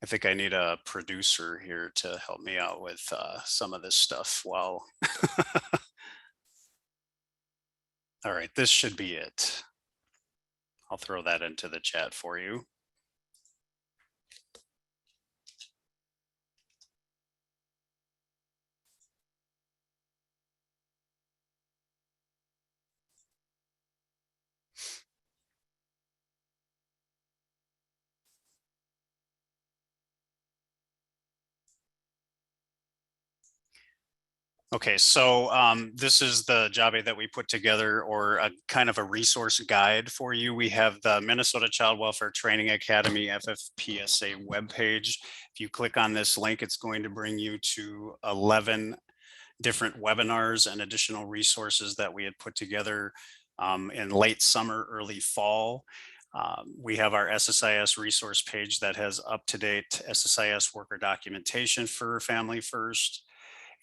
I think I need a producer here to help me out with some of this stuff while. All right, this should be it. I'll throw that into the chat for you. Okay, so this is the job aid that we put together, or a kind of a resource guide for you. We have the Minnesota Child Welfare Training Academy FFPSA webpage. If you click on this link, it's going to bring you to 11 different webinars and additional resources that we had put together in late summer, early fall. We have our SSIS resource page that has up-to-date SSIS worker documentation for Family First.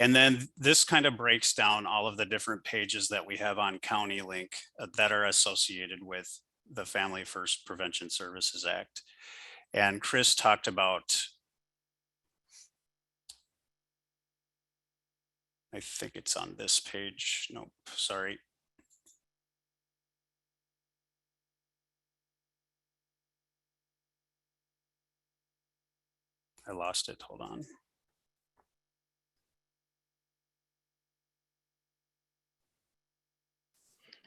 And then this kind of breaks down all of the different pages that we have on County Link that are associated with the Family First Prevention Services Act. And Chris talked about, I think it's on this page. Nope, sorry. I lost it, hold on.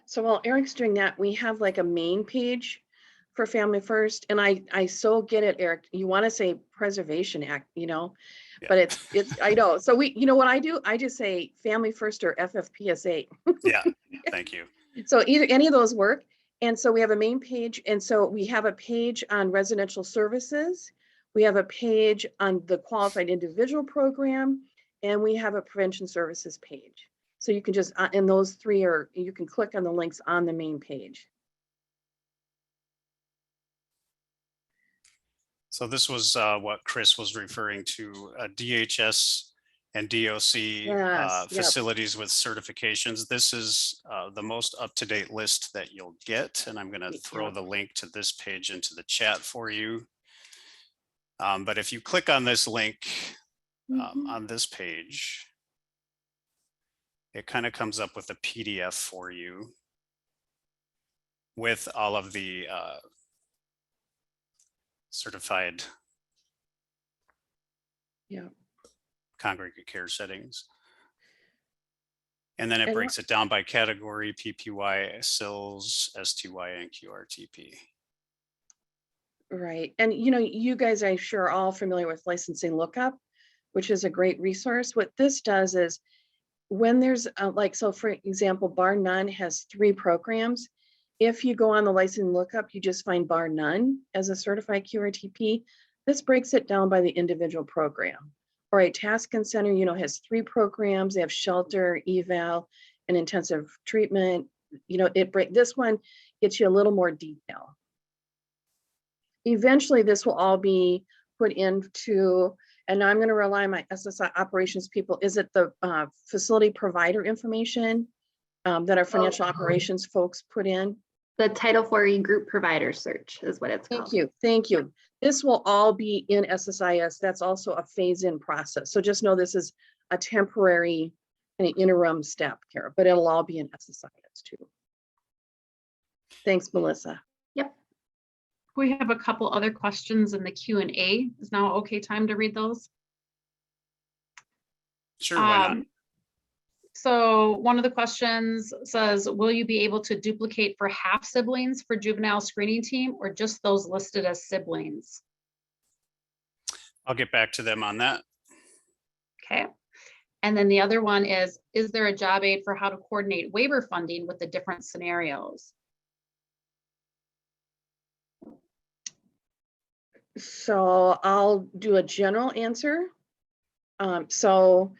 So while Eric's doing that, we have like a main page for Family First. And I so get it, Eric. You want to say Preservation Act, Yeah. but it's I know. So what I do? I just say Family First or FFPSA. Yeah, thank you. So either any of those work. And so we have a main page. And so we have a page on residential services. We have a page on the qualified individual program, and we have a prevention services page. So you can just, and those three you can click on the links on the main page. So this was what Chris was referring to, DHS and DOC Yes, yep. facilities with certifications. This is the most up-to-date list that you'll get. And I'm going to throw the link to this page into the chat for you. But if you click on this link on this page, it kind of comes up with a PDF for you with all of the certified Yeah. congregate care settings. And then it And breaks it down by category, PPY, SILs, STY, and QRTP. Right. And you know, you guys, I'm sure are all familiar with licensing lookup, which is a great resource. What this does is when there's like, so for example, bar none has 3 programs. If you go on the licensing lookup, you just find bar none as a certified QRTP. This breaks it down by the individual program. All right, Task and Center, you know, has 3 programs. They have shelter, eval, and intensive treatment. You know, this one gets you a little more detail. Eventually, this will all be put into, and I'm going to rely on my SSI operations people. Is it the facility provider information that our financial operations folks put in? The Title IV group provider search is what it's called. Thank you. Thank you. This will all be in SSIS. That's also a phase-in process. So just know this is a temporary and interim step here, but it'll all be in SSIS too. Thanks, Melissa. Yep. We have a couple other questions in the Q&A. Is now okay time to read those? Sure, why not? So one of the questions says, will you be able to duplicate for half siblings for juvenile screening team or just those listed as siblings? I'll get back to them on that. Okay. And then the other one is there a job aid for how to coordinate waiver funding with the different scenarios? So I'll do a general answer. So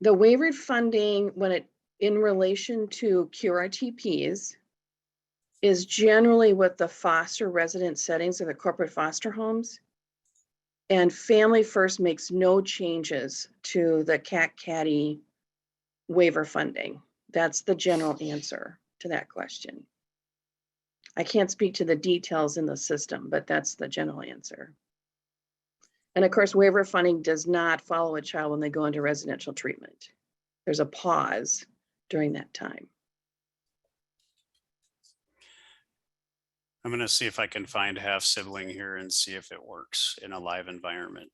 the waiver funding, when it in relation to QRTPs, is generally with the foster resident settings of the corporate foster homes. And Family First makes no changes to the CAT-CADI waiver funding. That's the general answer to that question. I can't speak to the details in the system, but that's the general answer. And of course, waiver funding does not follow a child when they go into residential treatment. There's a pause during that time. I'm going to see if I can find half sibling here and see if it works in a live environment.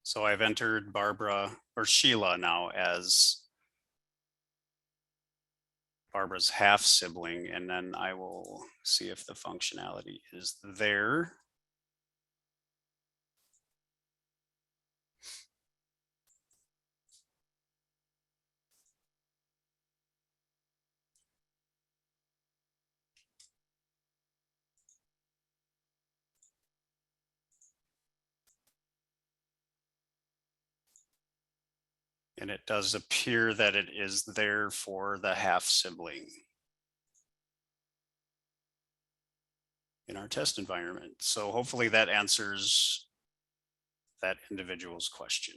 So I've entered Barbara or Sheila now as Barbara's half sibling, and then I will see if the functionality is there. And it does appear that it is there for the half sibling in our test environment. So hopefully that answers that individual's question.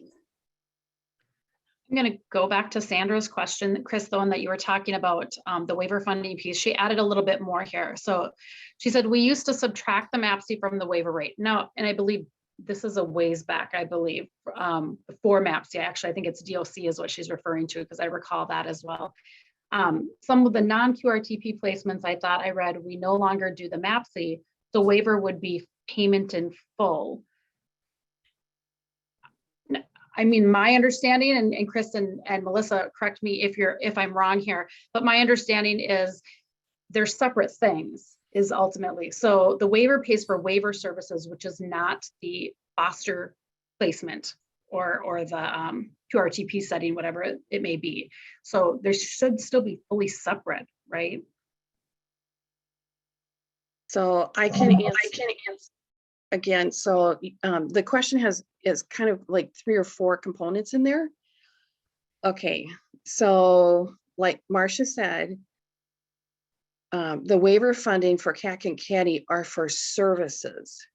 I'm going to go back to Sandra's question, Chris, the one that you were talking about, the waiver funding piece. She added a little bit more here. So she said, we used to subtract the MAPC from the waiver rate. Now, and I believe this is a ways back, I believe, before MAPC. Actually, I think it's DOC is what she's referring to, because I recall that as well. Some of the non-QRTP placements, I thought I read, we no longer do the MAPC. The waiver would be payment in full. I mean, my understanding, and Chris and Melissa, correct me if I'm wrong here, but my understanding is they're separate things. Is ultimately, so the waiver pays for waiver services, which is not the foster placement or the QRTP setting, whatever it may be. So there should still be fully separate, right? So I can answer again. So the question is kind of like 3 or 4 components in there. Okay, so like Marcia said, the waiver funding for CAC and CADI are for services.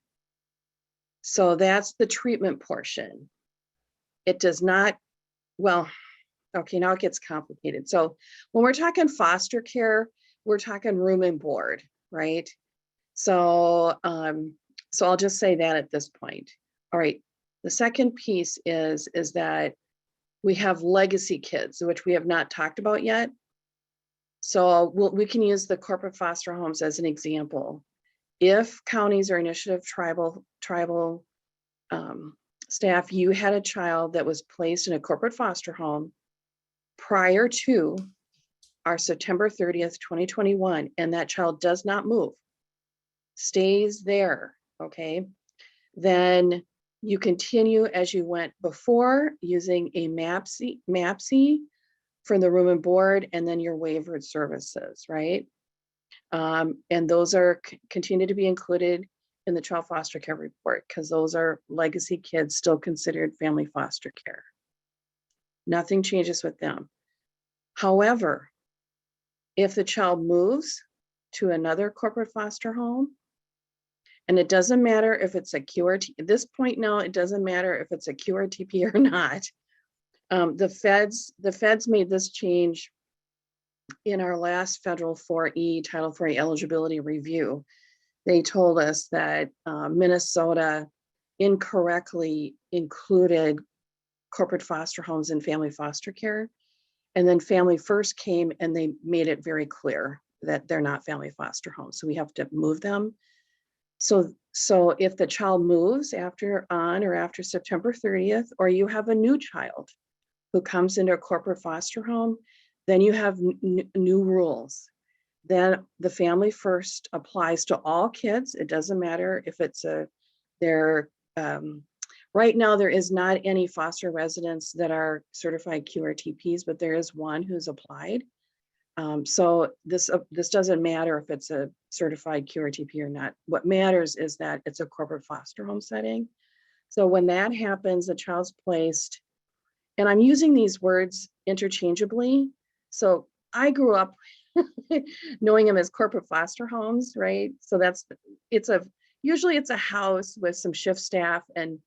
So that's the treatment portion. It does not, well, okay, now it gets complicated. So when we're talking foster care, we're talking room and board, right? So, so I'll just say that at this point. All right, the second piece is that we have legacy kids, which we have not talked about yet. So we can use the corporate foster homes as an example. If counties or initiative tribal staff, you had a child that was placed in a corporate foster home prior to our September 30th, 2021, and that child does not move, stays there, okay, then you continue as you went before using a MAPC for the room and board, and then your waivered services, right? And those are continue to be included in the child foster care report, because those are legacy kids still considered family foster care. Nothing changes with them. However, if the child moves to another corporate foster home, and it doesn't matter if it's a QRT, at this point now, it doesn't matter if it's a QRTP or not. The feds made this change in our last federal 4E, Title 4E eligibility review. They told us that Minnesota incorrectly included corporate foster homes in family foster care. And then Family First came and they made it very clear that they're not family foster homes. So we have to move them. So if the child moves on or after September 30th, or you have a new child who comes into a corporate foster home, then you have new rules. Then the Family First applies to all kids. It doesn't matter if it's right now there is not any foster residents that are certified QRTPs, but there is one who's applied. So this doesn't matter if it's a certified QRTP or not. What matters is that it's a corporate foster home setting. So when that happens, the child's placed, and I'm using these words interchangeably. So I grew up knowing them as corporate foster homes, right? So usually it's a house with some shift staff and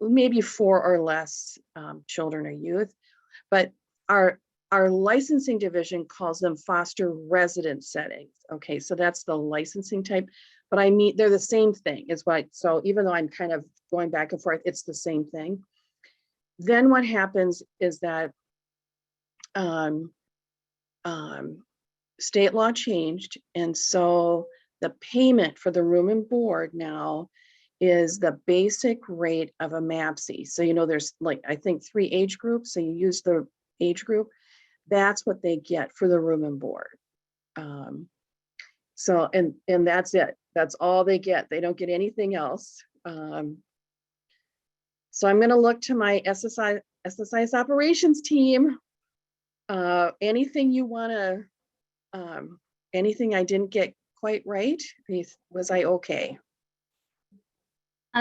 maybe 4 or less children or youth, but our licensing division calls them foster resident settings. Okay, so that's the licensing type, but I mean, they're the same thing is what, so even though I'm kind of going back and forth, it's the same thing. Then what happens is that state law changed. And so the payment for the room and board now is the basic rate of a MAPC. So, there's like, I think 3 age groups. So you use the age group, that's what they get for the room and board. So, and that's it. That's all they get. They don't get anything else. So I'm going to look to my SSIS operations team. Anything you want to, anything I didn't get quite right? Was I okay?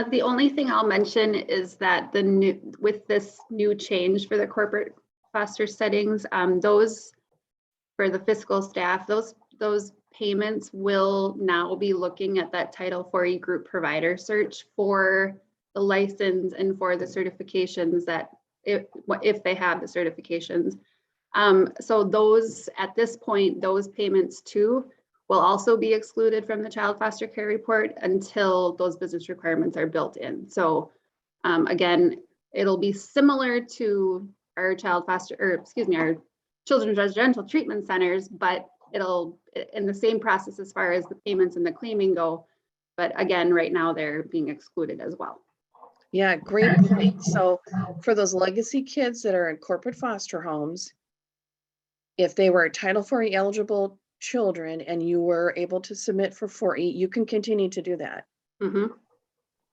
The only thing I'll mention is that with this new change for the corporate foster settings, those for the fiscal staff, those payments will now be looking at that Title 4E group provider search for the license and for the certifications that if they have the certifications. So those at this point, those payments too will also be excluded from the child foster care report until those business requirements are built in. So again, it'll be similar to our our children's residential treatment centers, but it'll in the same process as far as the payments and the claiming go. But again, right now they're being excluded as well. Yeah, great point. So for those legacy kids that are in corporate foster homes, if they were Title 4E eligible children and you were able to submit for 4E, you can continue to do that. Mm-hmm.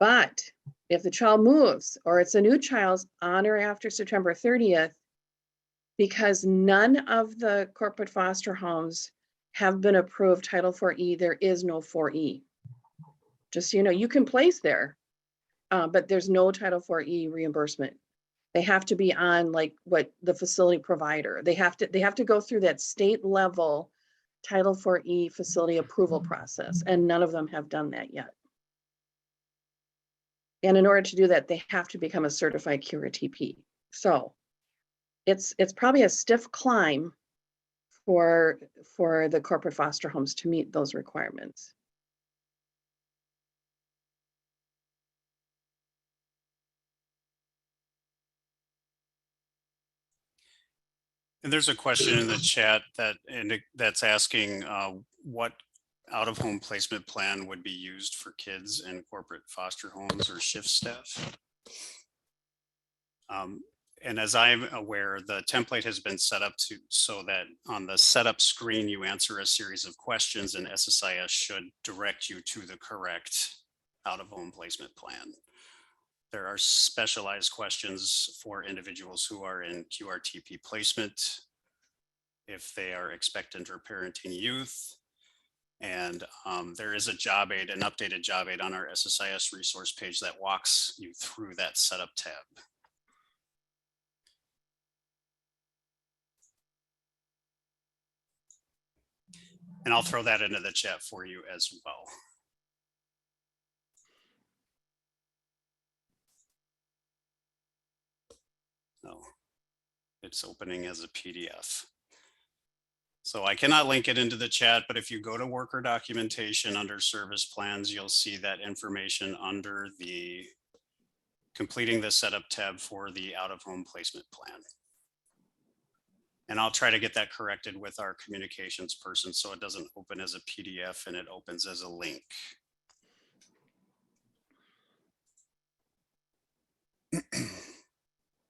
But if the child moves or it's a new child on or after September 30th, because none of the corporate foster homes have been approved Title 4E, there is no 4E. Just so you know, you can place there, but there's no Title 4E reimbursement. They have to be on like what the facility provider. They have to go through that state level Title 4E facility approval process, and none of them have done that yet. And in order to do that, they have to become a certified QRTP. So it's probably a stiff climb for the corporate foster homes to meet those requirements. And there's a question in the chat that's asking what out-of-home placement plan would be used for kids in corporate foster homes or shift staff. And as I'm aware, the template has been set up so that on the setup screen, you answer a series of questions and SSIS should direct you to the correct out-of-home placement plan. There are specialized questions for individuals who are in QRTP placement, if they are expectant or parenting youth. And there is a job aid, an updated job aid on our SSIS resource page that walks you through that setup tab. And I'll throw that into the chat for you as well. No, it's opening as a PDF. So I cannot link it into the chat, but if you go to worker documentation under service plans, you'll see that information under the completing the setup tab for the out-of-home placement plan. And I'll try to get that corrected with our communications person so it doesn't open as a PDF and it opens as a link.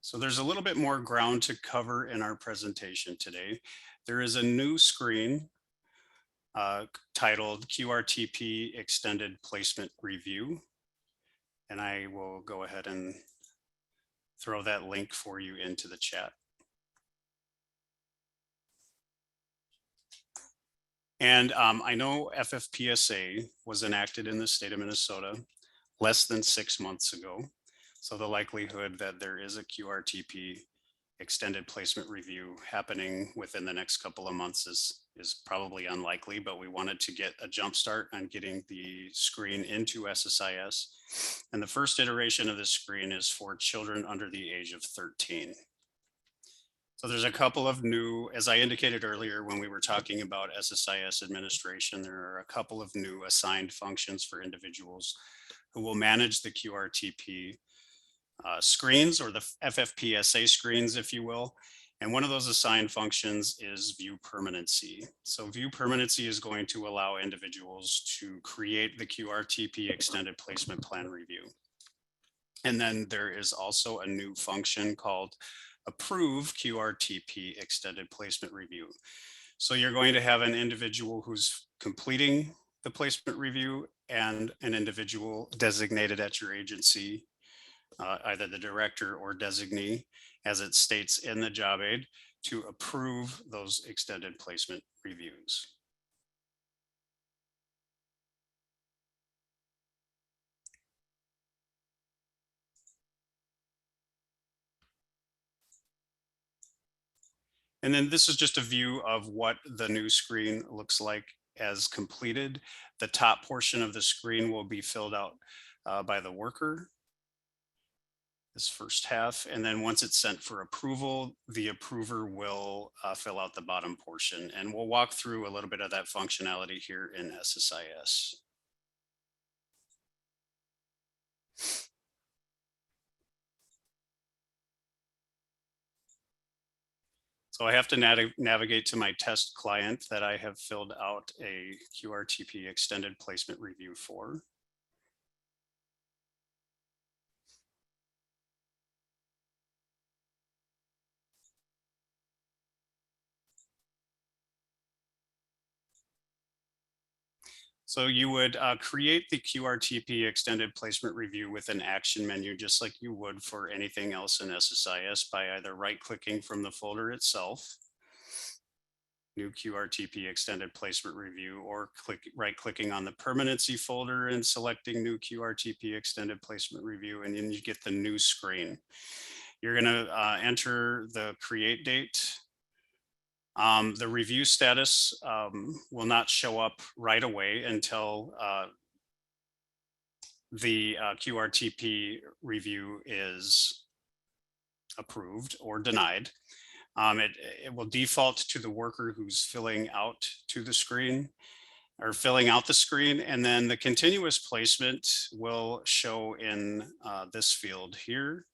So there's a little bit more ground to cover in our presentation today. There is a new screen titled QRTP Extended Placement Review. And I will go ahead and throw that link for you into the chat. And I know FFPSA was enacted in the state of Minnesota less than 6 months ago. So the likelihood that there is a QRTP extended placement review happening within the next couple of months is probably unlikely, but we wanted to get a jump start on getting the screen into SSIS. And the first iteration of this screen is for children under the age of 13. So there's a couple of new, as I indicated earlier, when we were talking about SSIS administration, there are a couple of new assigned functions for individuals who will manage the QRTP screens, or the FFPSA screens, if you will. And one of those assigned functions is view permanency. So view permanency is going to allow individuals to create the QRTP extended placement plan review. And then there is also a new function called approve QRTP extended placement review. So you're going to have an individual who's completing the placement review and an individual designated at your agency, either the director or designee, as it states in the job aid, to approve those extended placement reviews. And then this is just a view of what the new screen looks like as completed. The top portion of the screen will be filled out by the worker, this first half. And then once it's sent for approval, the approver will fill out the bottom portion. And we'll walk through a little bit of that functionality here in SSIS. So I have to navigate to my test client that I have filled out a QRTP extended placement review for. So you would create the QRTP extended placement review with an action menu, just like you would for anything else in SSIS, by either right-clicking from the folder itself, new QRTP extended placement review, or right-clicking on the permanency folder and selecting new QRTP extended placement review, and then you get the new screen. You're going to enter the create date. The review status will not show up right away until the QRTP review is approved or denied. It will default to the worker who's filling out to the screen or filling out the screen, and then the continuous placement will show in this field here.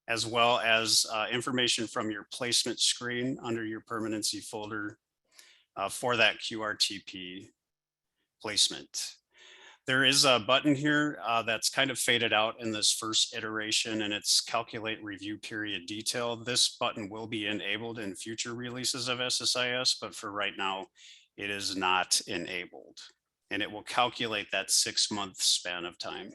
as well as information from your placement screen under your permanency folder for that QRTP placement. There is a button here that's kind of faded out in this first iteration, and it's calculate review period detail. This button will be enabled in future releases of SSIS, but for right now, it is not enabled. And it will calculate that 6-month span of time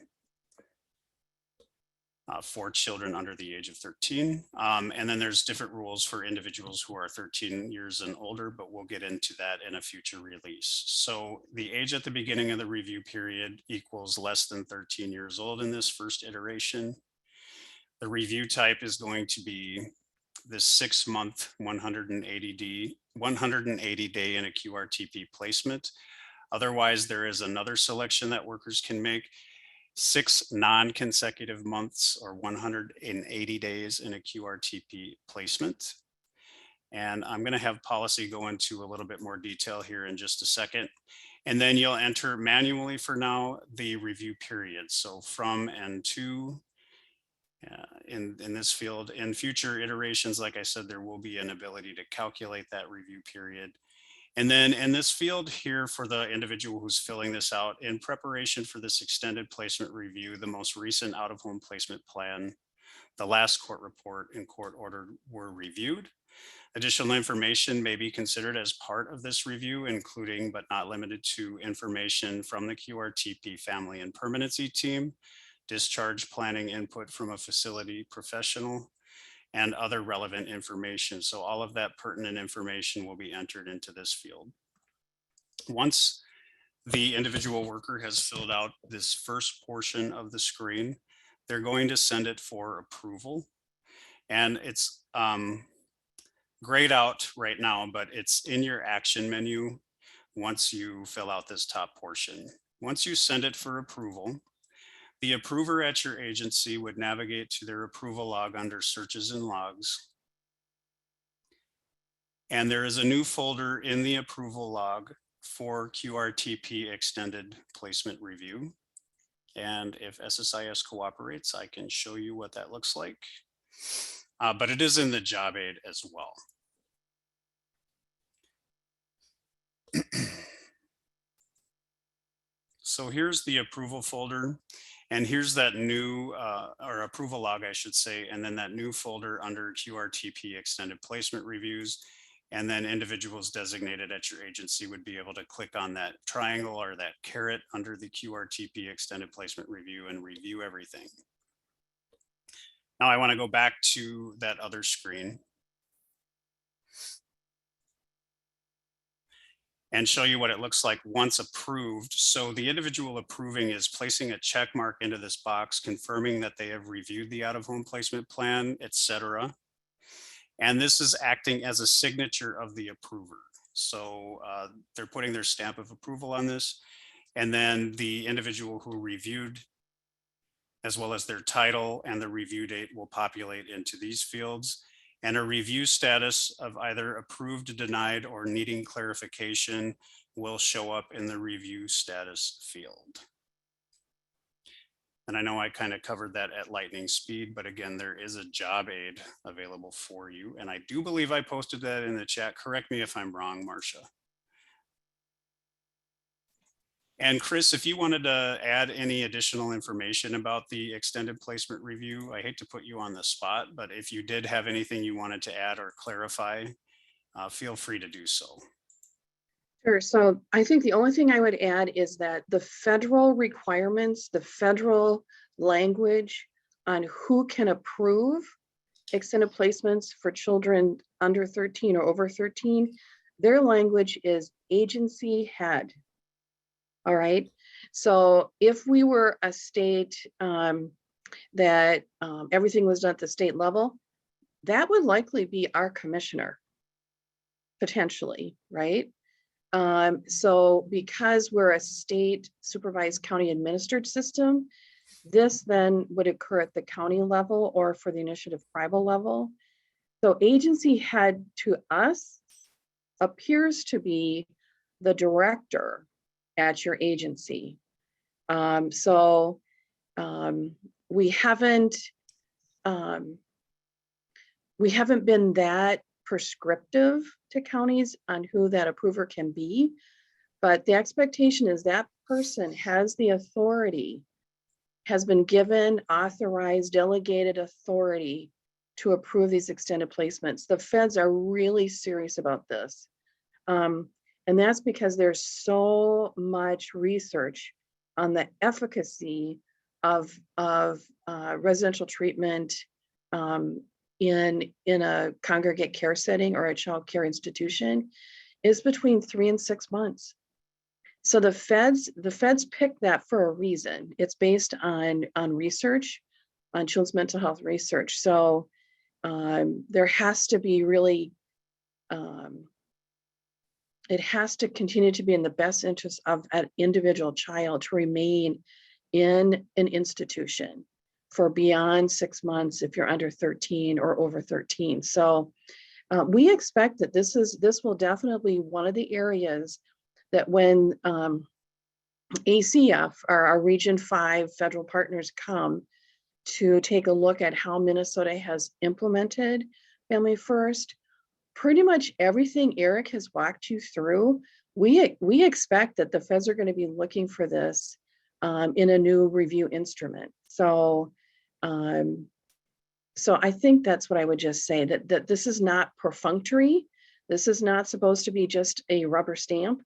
for children under the age of 13. And then there's different rules for individuals who are 13 years and older, but we'll get into that in a future release. So the age at the beginning of the review period equals less than 13 years old in this first iteration. The review type is going to be this 6-month 180 day in a QRTP placement. Otherwise, there is another selection that workers can make: 6 non-consecutive months or 180 days in a QRTP placement. And I'm going to have policy go into a little bit more detail here in just a second. And then you'll enter manually for now the review period. So from and to in this field. In future iterations, like I said, there will be an ability to calculate that review period. And then in this field here, for the individual who's filling this out, in preparation for this extended placement review, the most recent out-of-home placement plan, the last court report and court order were reviewed. Additional information may be considered as part of this review, including but not limited to information from the QRTP family and permanency team, discharge planning input from a facility professional, and other relevant information. So all of that pertinent information will be entered into this field. Once the individual worker has filled out this first portion of the screen, they're going to send it for approval. And it's grayed out right now, but it's in your action menu once you fill out this top portion. Once you send it for approval, the approver at your agency would navigate to their approval log under searches and logs. And there is a new folder in the approval log for QRTP extended placement review. And if SSIS cooperates, I can show you what that looks like. But it is in the job aid as well. So here's the approval folder. And here's that new, or approval log, I should say, and then that new folder under QRTP extended placement reviews. And then individuals designated at your agency would be able to click on that triangle or that caret under the QRTP extended placement review and review everything. Now I want to go back to that other screen and show you what it looks like once approved. So the individual approving is placing a check mark into this box, confirming that they have reviewed the out-of-home placement plan, etc. And this is acting as a signature of the approver. So they're putting their stamp of approval on this. And then the individual who reviewed, as well as their title and the review date, will populate into these fields. And a review status of either approved, denied, or needing clarification will show up in the review status field. And I know I kind of covered that at lightning speed, but again, there is a job aid available for you. And I do believe I posted that in the chat. Correct me if I'm wrong, Marcia. And Chris, if you wanted to add any additional information about the extended placement review, I hate to put you on the spot, but if you did have anything you wanted to add or clarify, feel free to do so. Sure. So I think the only thing I would add is that the federal requirements, the federal language on who can approve extended placements for children under 13 or over 13, their language is agency head. All right. So if we were a state that everything was done at the state level, that would likely be our commissioner, potentially, right? So because we're a state supervised county administered system, this then would occur at the county level or for the initiative tribal level. So agency head to us appears to be the director at your agency. We haven't we haven't been that prescriptive to counties on who that approver can be. But the expectation is that person has the authority, has been given authorized delegated authority to approve these extended placements. The feds are really serious about this. And that's because there's so much research on the efficacy of residential treatment in a congregate care setting or a child care institution is between 3 and 6 months. So the feds picked that for a reason. It's based on research, on children's mental health research. So there has to be really, it has to continue to be in the best interest of an individual child to remain in an institution for beyond 6 months if you're under 13 or over 13. So we expect that this will definitely be one of the areas that when ACF, our Region 5 federal partners, come to take a look at how Minnesota has implemented Family First, pretty much everything Eric has walked you through, we expect that the feds are going to be looking for this in a new review instrument. So I think that's what I would just say, that this is not perfunctory. This is not supposed to be just a rubber stamp.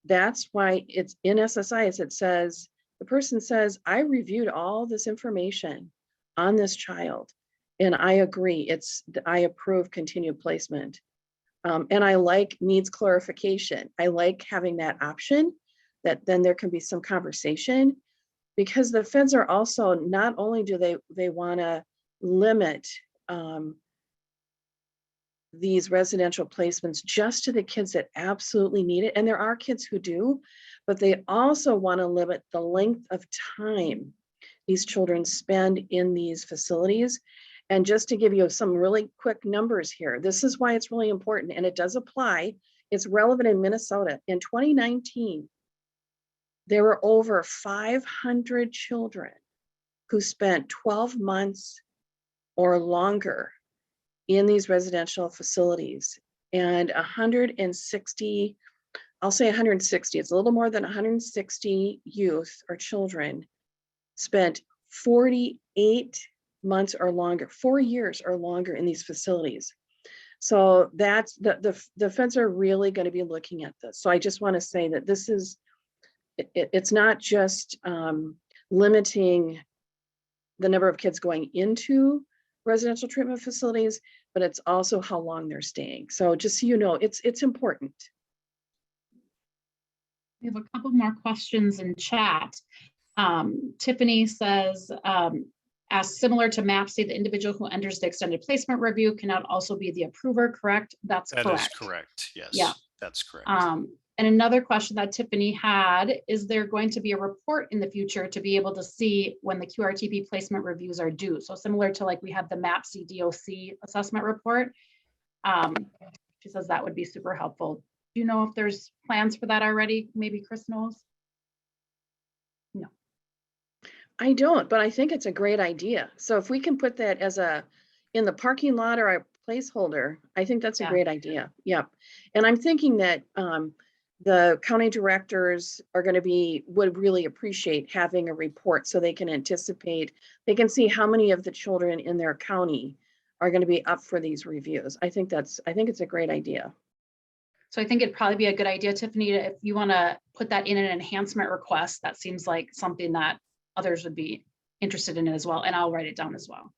That's why it's in SSIS. It says, the person says, I reviewed all this information on this child and I agree, I approve continued placement. And I like needs clarification. I like having that option, that then there can be some conversation, because the feds are also, not only do they want to limit these residential placements just to the kids that absolutely need it. And there are kids who do, but they also want to limit the length of time these children spend in these facilities. And just to give you some really quick numbers here, this is why it's really important, and it does apply. It's relevant in Minnesota. In 2019, there were over 500 children who spent 12 months or longer in these residential facilities, and 160, I'll say 160, it's a little more than 160 youth or children spent 48 months or longer, 4 years or longer in these facilities. So that's the feds are really going to be looking at this. So I just want to say that this is, it's not just limiting the number of kids going into residential treatment facilities, but it's also how long they're staying. So just so you know, it's important. We have a couple more questions in chat. Tiffany says, as similar to MAPC, the individual who enters the extended placement review cannot also be the approver, correct? That is correct. Yes, yeah, that's correct. And another question that Tiffany had, is there going to be a report in the future to be able to see when the QRTP placement reviews are due? So similar to like we had the MAPC DOC assessment report. She says that would be super helpful. Do you know if there's plans for that already? Maybe Chris knows? No. I don't, but I think it's a great idea. So if we can put that as in the parking lot or a placeholder, I think that's a great idea. Yep. And I'm thinking that the county directors are going to would really appreciate having a report so they can anticipate, they can see how many of the children in their county are going to be up for these reviews. I think it's a great idea. So I think it'd probably be a good idea, Tiffany, if you want to put that in an enhancement request. That seems like something that others would be interested in as well. And I'll write it down as well.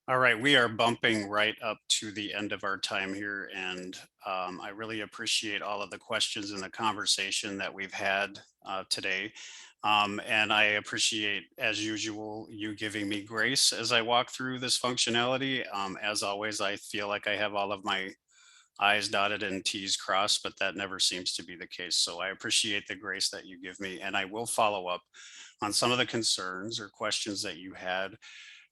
All right, we are bumping right up to the end of our time here, and I really appreciate all of the questions and the conversation that we've had today. And I appreciate, as usual, you giving me grace as I walk through this functionality. As always, I feel like I have all of my I's dotted and T's crossed, but that never seems to be the case. So I appreciate the grace that you give me, and I will follow up on some of the concerns or questions that you had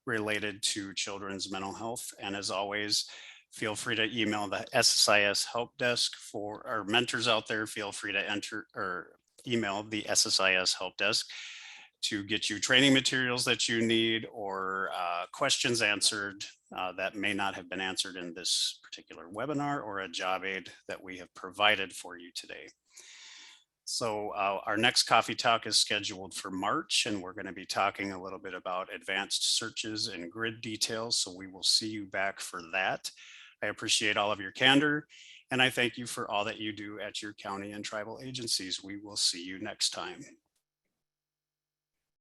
related to children's mental health. And as always, feel free to email the SSIS help desk for our mentors out there. Feel free to email the SSIS help desk to get you training materials that you need or questions answered that may not have been answered in this particular webinar, or a job aid that we have provided for you today. So our next coffee talk is scheduled for March, and we're going to be talking a little bit about advanced searches and grid details. So we will see you back for that. I appreciate all of your candor, and I thank you for all that you do at your county and tribal agencies. We will see you next time.